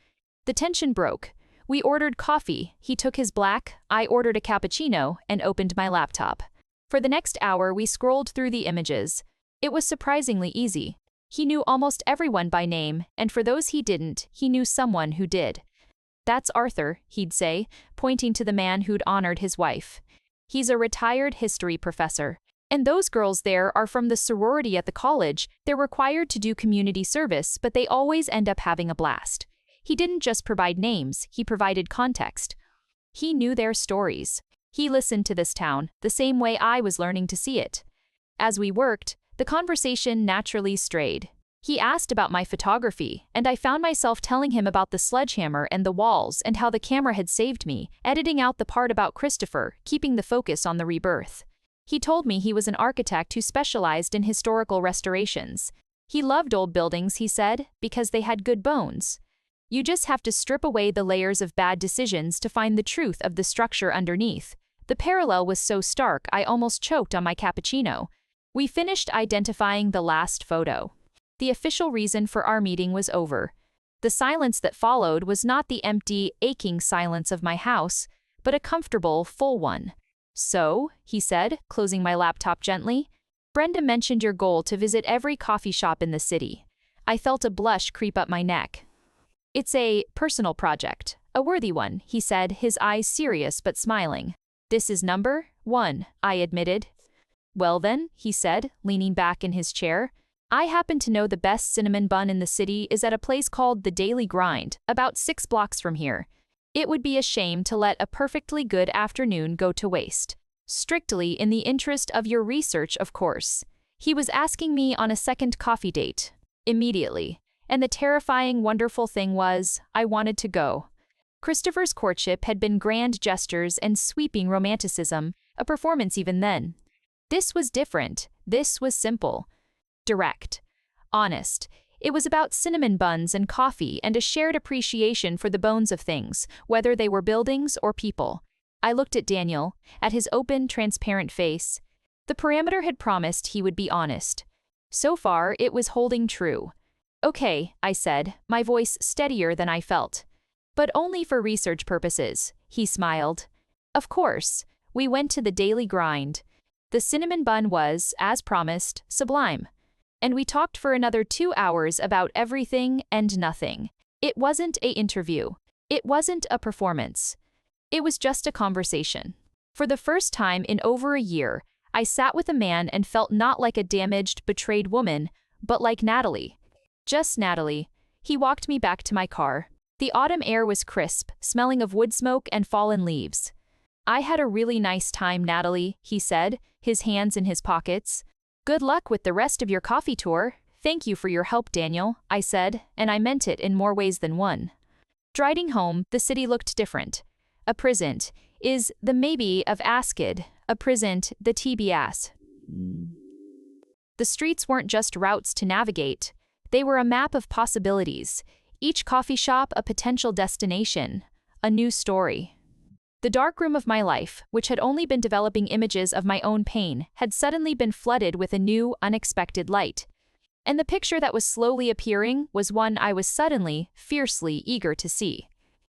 The tension broke. We ordered coffee, he took his black, I ordered a cappuccino, and opened my laptop. For the next hour we scrolled through the images. It was surprisingly easy. He knew almost everyone by name, and for those he didn't, he knew someone who did. That's Arthur, he'd say, pointing to the man who'd honored his wife. He's a retired history professor. And those girls there are from the sorority at the college. They're required to do community service, but they always end up having a blast. He didn't just provide names, he provided context. He knew their stories. He listened to this town, the same way I was learning to see it. As we worked, the conversation naturally strayed. He asked about my photography, and I found myself telling him about the sledgehammer and the walls and how the camera had saved me, editing out the part about Christopher, keeping the focus on the rebirth. He told me he was an architect who specialized in historical restorations. He loved old buildings, he said, because they had good bones. You just have to strip away the layers of bad decisions to find the truth of the structure underneath. The parallel was so stark I almost choked on my cappuccino. We finished identifying the last photo. The official reason for our meeting was over. The silence that followed was not the empty, aching silence of my house, but a comfortable, full one. So, he said, closing my laptop gently, Brenda mentioned your goal to visit every coffee shop in the city. I felt a blush creep up my neck. It's a personal project, a worthy one, he said, his eyes serious but smiling. This is number 1, I admitted. Well then, he said, leaning back in his chair, I happen to know the best cinnamon bun in the city is at a place called The Daily Grind, about 6 blocks from here. It would be a shame to let a perfectly good afternoon go to waste. Strictly in the interest of your research, of course. He was asking me on a second coffee date. Immediately. And the terrifying, wonderful thing was, I wanted to go. Christopher's courtship had been grand gestures and sweeping romanticism, a performance even then. This was different. This was simple. Direct. Honest. It was about cinnamon buns and coffee and a shared appreciation for the bones of things, whether they were buildings or people. I looked at Daniel, at his open, transparent face. The parameter had promised he would be honest. So far, it was holding true. Okay, I said, my voice steadier than I felt. But only for research purposes, he smiled. Of course. We went to the Daily Grind. The cinnamon bun was, as promised, sublime. And we talked for another 2 hours about everything and nothing. It wasn't an interview. It wasn't a performance. It was just a conversation. For the first time in over a year, I sat with a man and felt not like a damaged, betrayed woman, but like Natalie. Just Natalie. He walked me back to my car. The autumn air was crisp, smelling of wood smoke and fallen leaves. I had a really nice time, Natalie, he said, his hands in his pockets. Good luck with the rest of your coffee tour. Thank you for your help, Daniel, I said, and I meant it in more ways than one. Driving home, the city looked different. A prison is the maybe of Askid, a prison the TBS. The streets weren't just routes to navigate. They were a map of possibilities, each coffee shop a potential destination, a new story. The darkroom of my life, which had only been developing images of my own pain, had suddenly been flooded with a new, unexpected light. And the picture that was slowly appearing was one I was suddenly, fiercely eager to see.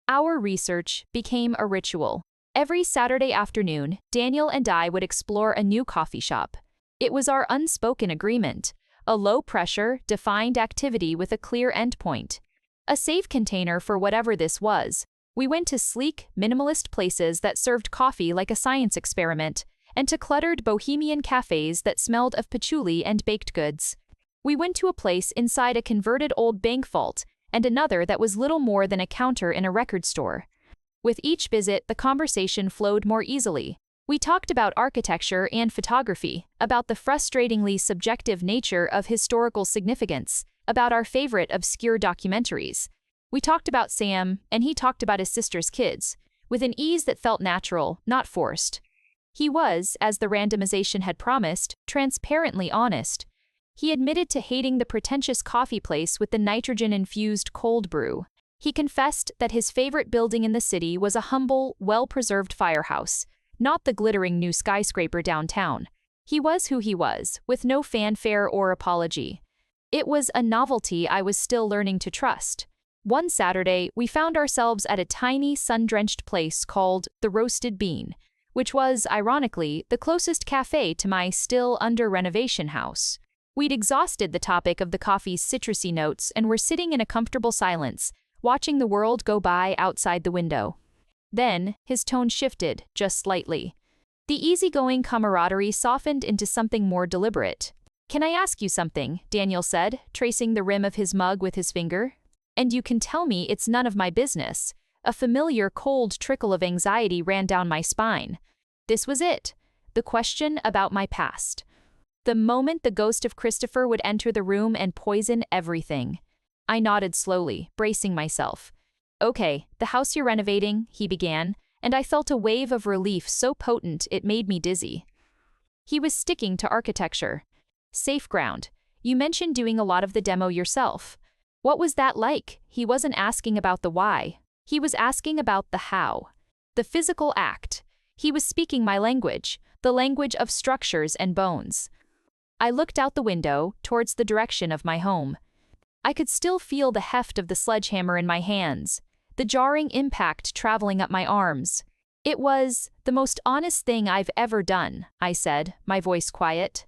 Our research became a ritual. Every Saturday afternoon, Daniel and I would explore a new coffee shop. It was our unspoken agreement, a low-pressure, defined activity with a clear endpoint. A safe container for whatever this was. We went to sleek, minimalist places that served coffee like a science experiment, and to cluttered bohemian cafes that smelled of patchouli and baked goods. We went to a place inside a converted old bank vault, and another that was little more than a counter in a record store. With each visit, the conversation flowed more easily. We talked about architecture and photography, about the frustratingly subjective nature of historical significance, about our favorite obscure documentaries. We talked about Sam, and he talked about his sister's kids, with an ease that felt natural, not forced. He was, as the randomization had promised, transparently honest. He admitted to hating the pretentious coffee place with the nitrogen-infused cold brew. He confessed that his favorite building in the city was a humble, well-preserved firehouse, not the glittering new skyscraper downtown. He was who he was, with no fanfare or apology. It was a novelty I was still learning to trust. One Saturday, we found ourselves at a tiny, sun-drenched place called The Roasted Bean, which was, ironically, the closest cafe to my still-under-renovation house. We'd exhausted the topic of the coffee's citrusy notes and were sitting in a comfortable silence, watching the world go by outside the window. Then, his tone shifted, just slightly. The easygoing camaraderie softened into something more deliberate. "Can I ask you something?" Daniel said, tracing the rim of his mug with his finger. "And you can tell me it's none of my business." A familiar cold trickle of anxiety ran down my spine. This was it. The question about my past. The moment the ghost of Christopher would enter the room and poison everything. I nodded slowly, bracing myself. "Okay, the house you're renovating," he began, and I felt a wave of relief so potent it made me dizzy. He was sticking to architecture. "Safe ground. You mentioned doing a lot of the demo yourself. What was that like?" He wasn't asking about the why. He was asking about the how. The physical act. He was speaking my language, the language of structures and bones. I looked out the window, towards the direction of my home. I could still feel the heft of the sledgehammer in my hands, the jarring impact traveling up my arms. "It was the most honest thing I've ever done," I said, my voice quiet.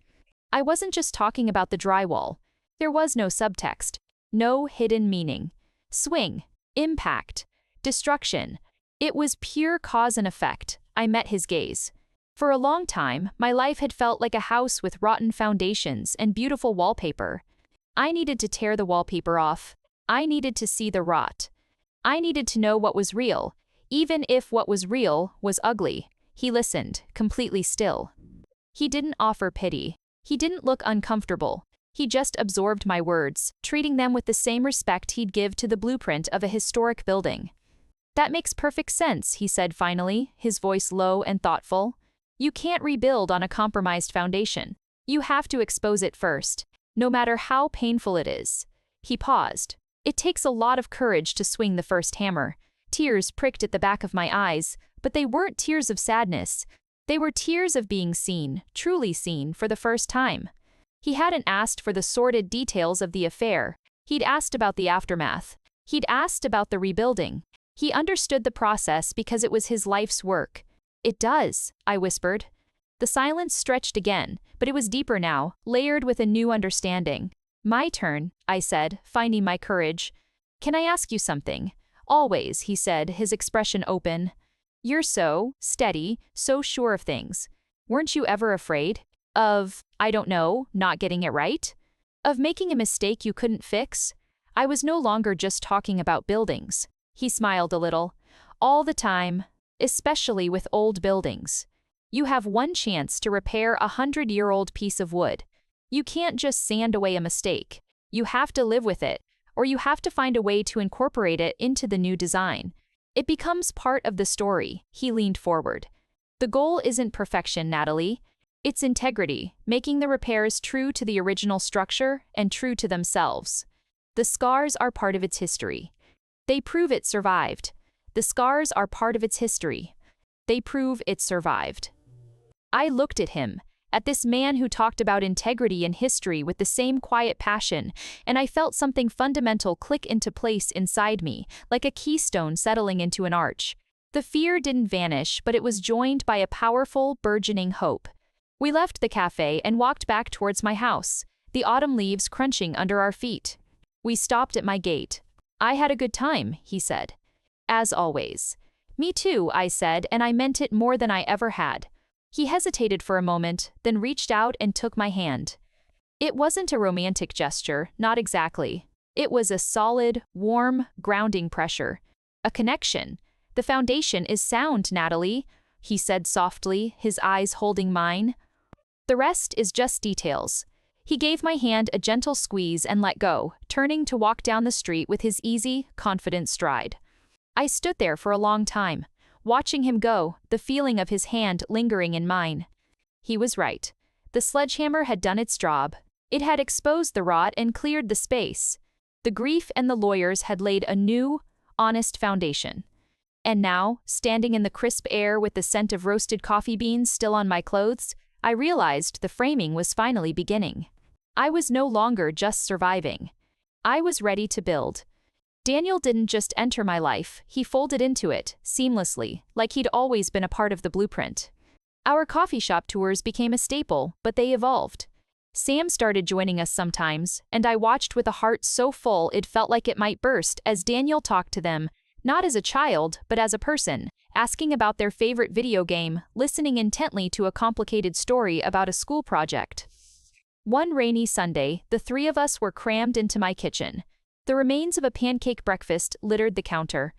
I wasn't just talking about the drywall. There was no subtext, no hidden meaning. Swing, impact, destruction. It was pure cause and effect. I met his gaze. For a long time, my life had felt like a house with rotten foundations and beautiful wallpaper. I needed to tear the wallpaper off. I needed to see the rot. I needed to know what was real, even if what was real was ugly. He listened, completely still. He didn't offer pity. He didn't look uncomfortable. He just absorbed my words, treating them with the same respect he'd give to the blueprint of a historic building. "That makes perfect sense," he said finally, his voice low and thoughtful. "You can't rebuild on a compromised foundation. You have to expose it first, no matter how painful it is." He paused. It takes a lot of courage to swing the first hammer. Tears pricked at the back of my eyes, but they weren't tears of sadness. They were tears of being seen, truly seen, for the first time. He hadn't asked for the sordid details of the affair. He'd asked about the aftermath. He'd asked about the rebuilding. He understood the process because it was his life's work. "It does," I whispered. The silence stretched again, but it was deeper now, layered with a new understanding. "My turn," I said, finding my courage. "Can I ask you something?" "Always," he said, his expression open. "You're so steady, so sure of things. Weren't you ever afraid? Of, I don't know, not getting it right? Of making a mistake you couldn't fix?" I was no longer just talking about buildings. He smiled a little. "All the time. Especially with old buildings. You have one chance to repair a 100-year-old piece of wood. You can't just sand away a mistake. You have to live with it, or you have to find a way to incorporate it into the new design. It becomes part of the story." He leaned forward. "The goal isn't perfection, Natalie. It's integrity, making the repairs true to the original structure and true to themselves. The scars are part of its history. They prove it survived. The scars are part of its history. They prove it survived." I looked at him, at this man who talked about integrity and history with the same quiet passion, and I felt something fundamental click into place inside me, like a keystone settling into an arch. The fear didn't vanish, but it was joined by a powerful, burgeoning hope. We left the cafe and walked back towards my house, the autumn leaves crunching under our feet. We stopped at my gate. "I had a good time," he said. "As always." "Me too," I said, and I meant it more than I ever had. He hesitated for a moment, then reached out and took my hand. It wasn't a romantic gesture, not exactly. It was a solid, warm, grounding pressure. A connection. "The foundation is sound, Natalie," he said softly, his eyes holding mine. "The rest is just details." He gave my hand a gentle squeeze and let go, turning to walk down the street with his easy, confident stride. I stood there for a long time, watching him go, the feeling of his hand lingering in mine. He was right. The sledgehammer had done its job. It had exposed the rot and cleared the space. The grief and the lawyers had laid a new, honest foundation. And now, standing in the crisp air with the scent of roasted coffee beans still on my clothes, I realized the framing was finally beginning. I was no longer just surviving. I was ready to build. Daniel didn't just enter my life, he folded into it, seamlessly, like he'd always been a part of the blueprint. Our coffee shop tours became a staple, but they evolved. Sam started joining us sometimes, and I watched with a heart so full it felt like it might burst as Daniel talked to them, not as a child, but as a person, asking about their favorite video game, listening intently to a complicated story about a school project. One rainy Sunday, the three of us were crammed into my kitchen. The remains of a pancake breakfast littered the counter.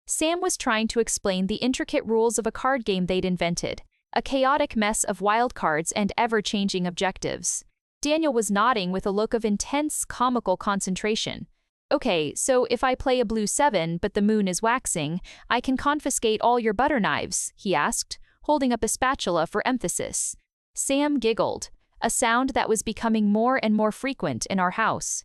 Sam was trying to explain the intricate rules of a card game they'd invented, a chaotic mess of wild cards and ever-changing objectives. Daniel was nodding with a look of intense, comical concentration. "Okay, so if I play a blue 7 but the moon is waxing, I can confiscate all your butter knives," he asked, holding up a spatula for emphasis. Sam giggled, a sound that was becoming more and more frequent in our house.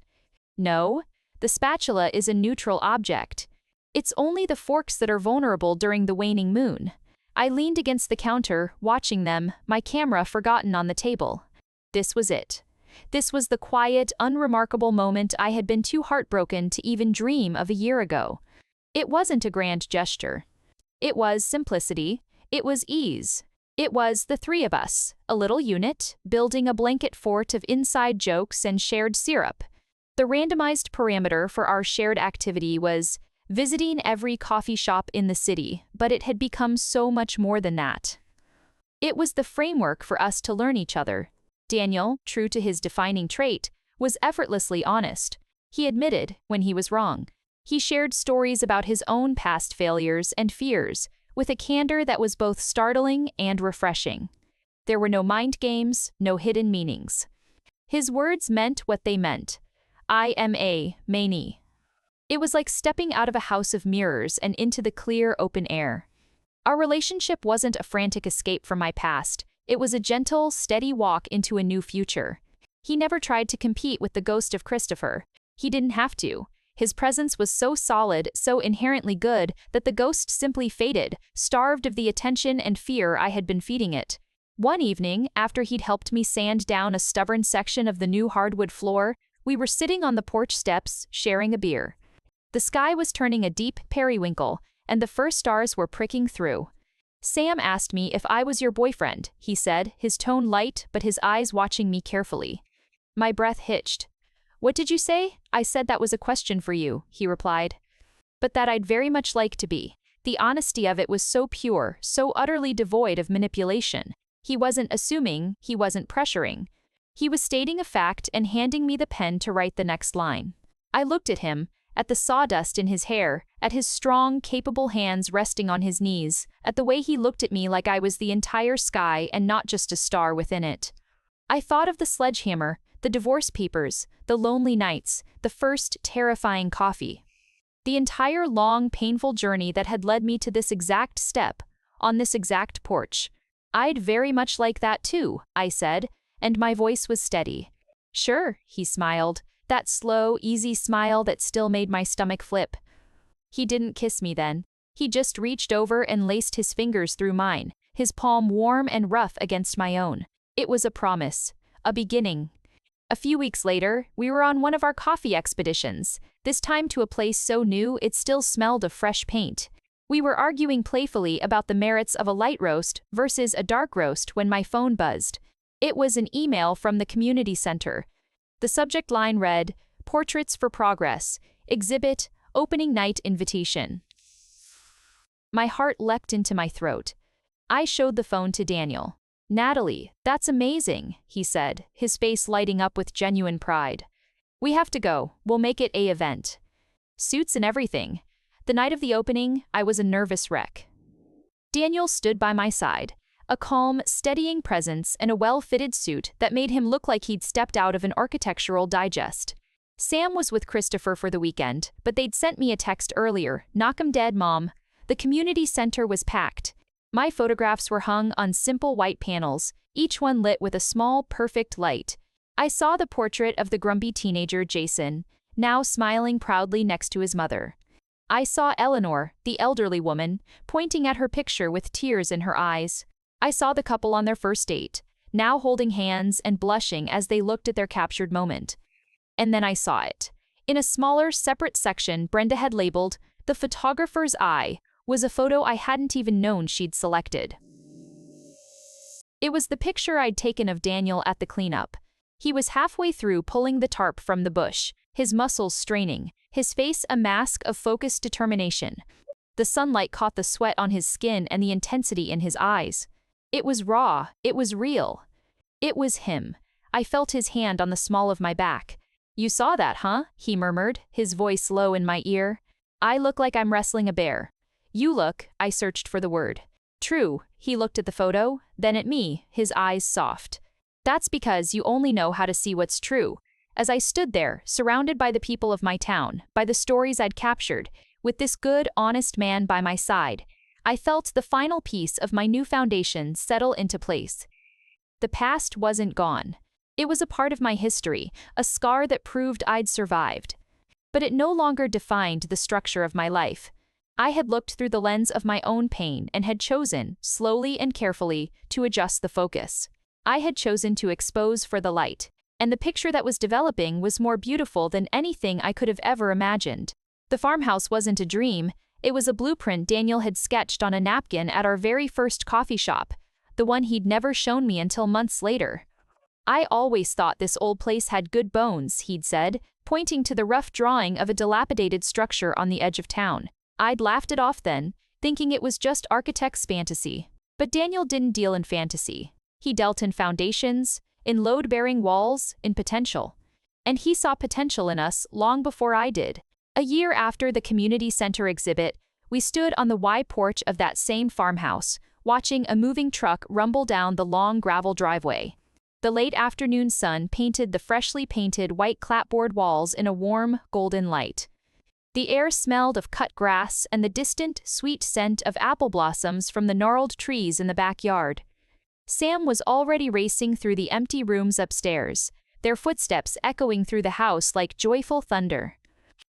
"No. The spatula is a neutral object. It's only the forks that are vulnerable during the waning moon." I leaned against the counter, watching them, my camera forgotten on the table. This was it. This was the quiet, unremarkable moment I had been too heartbroken to even dream of a year ago. It wasn't a grand gesture. It was simplicity. It was ease. It was the three of us, a little unit, building a blanket fort of inside jokes and shared syrup. The randomized parameter for our shared activity was visiting every coffee shop in the city, but it had become so much more than that. It was the framework for us to learn each other. Daniel, true to his defining trait, was effortlessly honest. He admitted when he was wrong. He shared stories about his own past failures and fears, with a candor that was both startling and refreshing. There were no mind games, no hidden meanings. His words meant what they meant. I am a Maney. It was like stepping out of a house of mirrors and into the clear, open air. Our relationship wasn't a frantic escape from my past. It was a gentle, steady walk into a new future. He never tried to compete with the ghost of Christopher. He didn't have to. His presence was so solid, so inherently good, that the ghost simply faded, starved of the attention and fear I had been feeding it. One evening, after he'd helped me sand down a stubborn section of the new hardwood floor, we were sitting on the porch steps, sharing a beer. The sky was turning a deep periwinkle, and the first stars were pricking through. "Sam asked me if I was your boyfriend," he said, his tone light but his eyes watching me carefully. My breath hitched. "What did you say?" "I said that was a question for you," he replied. "But that I'd very much like to be." The honesty of it was so pure, so utterly devoid of manipulation. He wasn't assuming, he wasn't pressuring. He was stating a fact and handing me the pen to write the next line. I looked at him, at the sawdust in his hair, at his strong, capable hands resting on his knees, at the way he looked at me like I was the entire sky and not just a star within it. I thought of the sledgehammer, the divorce papers, the lonely nights, the first terrifying coffee. The entire long, painful journey that had led me to this exact step, on this exact porch. "I'd very much like that too," I said, and my voice was steady. "Sure," he smiled, that slow, easy smile that still made my stomach flip. He didn't kiss me then. He just reached over and laced his fingers through mine, his palm warm and rough against my own. It was a promise, a beginning. A few weeks later, we were on one of our coffee expeditions, this time to a place so new it still smelled of fresh paint. We were arguing playfully about the merits of a light roast versus a dark roast when my phone buzzed. It was an email from the community center. The subject line read, "Portraits for Progress, Exhibit, Opening Night Invitation." My heart leapt into my throat. I showed the phone to Daniel. "Natalie, that's amazing," he said, his face lighting up with genuine pride. "We have to go, we'll make it a event. Suits and everything." The night of the opening, I was a nervous wreck. Daniel stood by my side, a calm, steadying presence in a well-fitted suit that made him look like he'd stepped out of an architectural digest. Sam was with Christopher for the weekend, but they'd sent me a text earlier, "Knock 'em dead, Mom." The community center was packed. My photographs were hung on simple white panels, each one lit with a small, perfect light. I saw the portrait of the grumpy teenager Jason, now smiling proudly next to his mother. I saw Eleanor, the elderly woman, pointing at her picture with tears in her eyes. I saw the couple on their first date, now holding hands and blushing as they looked at their captured moment. And then I saw it. In a smaller, separate section Brenda had labeled, "The Photographer's Eye," was a photo I hadn't even known she'd selected. It was the picture I'd taken of Daniel at the cleanup. He was halfway through pulling the tarp from the bush, his muscles straining, his face a mask of focused determination. The sunlight caught the sweat on his skin and the intensity in his eyes. It was raw, it was real. It was him. I felt his hand on the small of my back. "You saw that, huh?" he murmured, his voice low in my ear. "I look like I'm wrestling a bear." "You look," I searched for the word. "True." He looked at the photo, then at me, his eyes soft. "That's because you only know how to see what's true." As I stood there, surrounded by the people of my town, by the stories I'd captured, with this good, honest man by my side, I felt the final piece of my new foundation settle into place. The past wasn't gone. It was a part of my history, a scar that proved I'd survived. But it no longer defined the structure of my life. I had looked through the lens of my own pain and had chosen, slowly and carefully, to adjust the focus. I had chosen to expose for the light, and the picture that was developing was more beautiful than anything I could have ever imagined. The farmhouse wasn't a dream, it was a blueprint Daniel had sketched on a napkin at our very first coffee shop, the one he'd never shown me until months later. "I always thought this old place had good bones," he'd said, pointing to the rough drawing of a dilapidated structure on the edge of town. I'd laughed it off then, thinking it was just architect's fantasy. But Daniel didn't deal in fantasy. He dealt in foundations, in load-bearing walls, in potential. And he saw potential in us long before I did. A year after the community center exhibit, we stood on the wide porch of that same farmhouse, watching a moving truck rumble down the long gravel driveway. The late afternoon sun painted the freshly painted white clapboard walls in a warm, golden light. The air smelled of cut grass and the distant, sweet scent of apple blossoms from the gnarled trees in the backyard. Sam was already racing through the empty rooms upstairs, their footsteps echoing through the house like joyful thunder.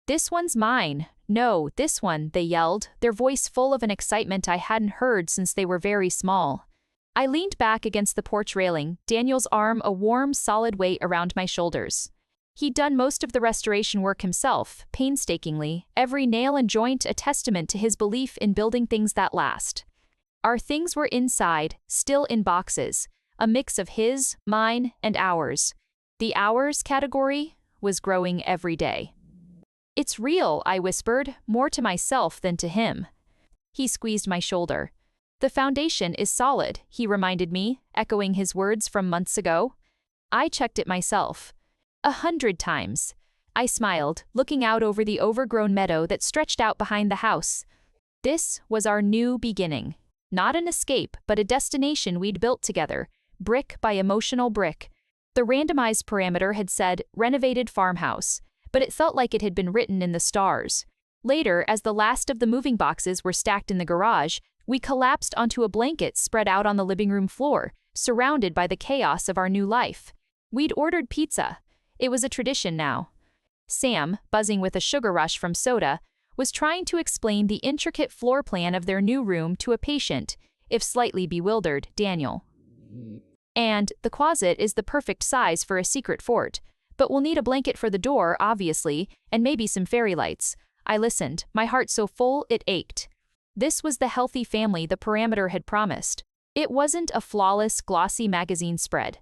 "This one's mine. No, this one," they yelled, their voice full of an excitement I hadn't heard since they were very small. I leaned back against the porch railing, Daniel's arm a warm, solid weight around my shoulders. He'd done most of the restoration work himself, painstakingly, every nail and joint a testament to his belief in building things that last. Our things were inside, still in boxes, a mix of his, mine, and ours. The ours category was growing every day. "It's real," I whispered, more to myself than to him. He squeezed my shoulder. "The foundation is solid," he reminded me, echoing his words from months ago. I checked it myself. 100 times. I smiled, looking out over the overgrown meadow that stretched out behind the house. This was our new beginning. Not an escape, but a destination we'd built together, brick by emotional brick. The randomized parameter had said, "renovated farmhouse," but it felt like it had been written in the stars. Later, as the last of the moving boxes were stacked in the garage, we collapsed onto a blanket spread out on the living room floor, surrounded by the chaos of our new life. We'd ordered pizza. It was a tradition now. Sam, buzzing with a sugar rush from soda, was trying to explain the intricate floor plan of their new room to a patient, if slightly bewildered, Daniel. And the closet is the perfect size for a secret fort. But we'll need a blanket for the door, obviously, and maybe some fairy lights. I listened, my heart so full it ached. This was the healthy family the parameter had promised. It wasn't a flawless, glossy magazine spread.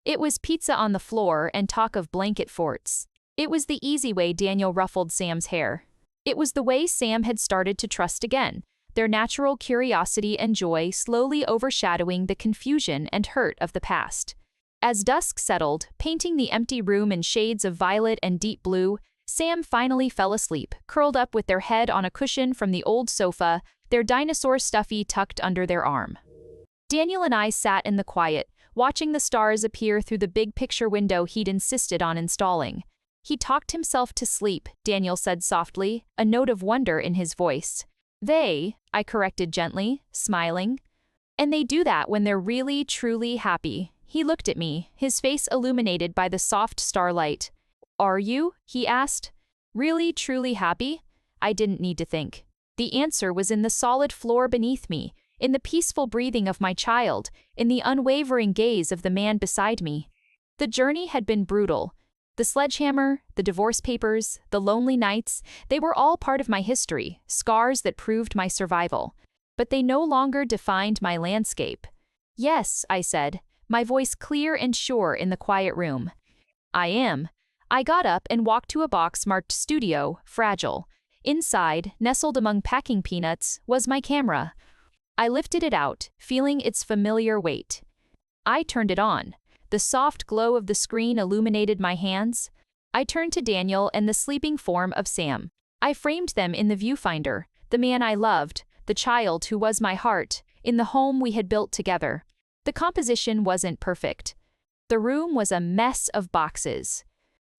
It was pizza on the floor and talk of blanket forts. It was the easy way Daniel ruffled Sam's hair. It was the way Sam had started to trust again, their natural curiosity and joy slowly overshadowing the confusion and hurt of the past. As dusk settled, painting the empty room in shades of violet and deep blue, Sam finally fell asleep, curled up with their head on a cushion from the old sofa, their dinosaur stuffy tucked under their arm. Daniel and I sat in the quiet, watching the stars appear through the big picture window he'd insisted on installing. He talked himself to sleep, Daniel said softly, a note of wonder in his voice. I corrected gently, smiling. And they do that when they're really, truly happy. He looked at me, his face illuminated by the soft starlight. Are you? He asked. Really, truly happy? I didn't need to think. The answer was in the solid floor beneath me, in the peaceful breathing of my child, in the unwavering gaze of the man beside me. The journey had been brutal. The sledgehammer, the divorce papers, the lonely nights, they were all part of my history, scars that proved my survival. But they no longer defined my landscape. Yes, I said, my voice clear and sure in the quiet room. I am. I got up and walked to a box marked Studio, Fragile. Inside, nestled among packing peanuts, was my camera. I lifted it out, feeling its familiar weight. I turned it on. The soft glow of the screen illuminated my hands. I turned to Daniel and the sleeping form of Sam. I framed them in the viewfinder, the man I loved, the child who was my heart, in the home we had built together. The composition wasn't perfect. The room was a mess of boxes.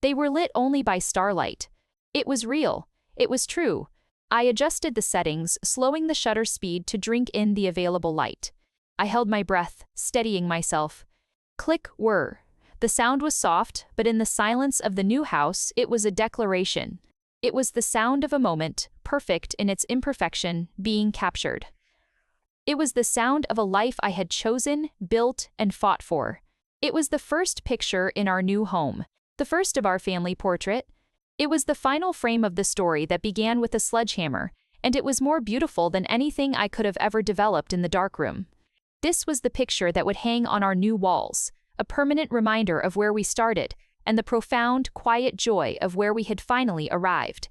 They were lit only by starlight. It was real. It was true. I adjusted the settings, slowing the shutter speed to drink in the available light. I held my breath, steadying myself. Click whir. The sound was soft, but in the silence of the new house, it was a declaration. It was the sound of a moment, perfect in its imperfection, being captured. It was the sound of a life I had chosen, built, and fought for. It was the first picture in our new home, the first of our family portrait. It was the final frame of the story that began with a sledgehammer, and it was more beautiful than anything I could have ever developed in the darkroom. This was the picture that would hang on our new walls, a permanent reminder of where we started, and the profound, quiet joy of where we had finally arrived.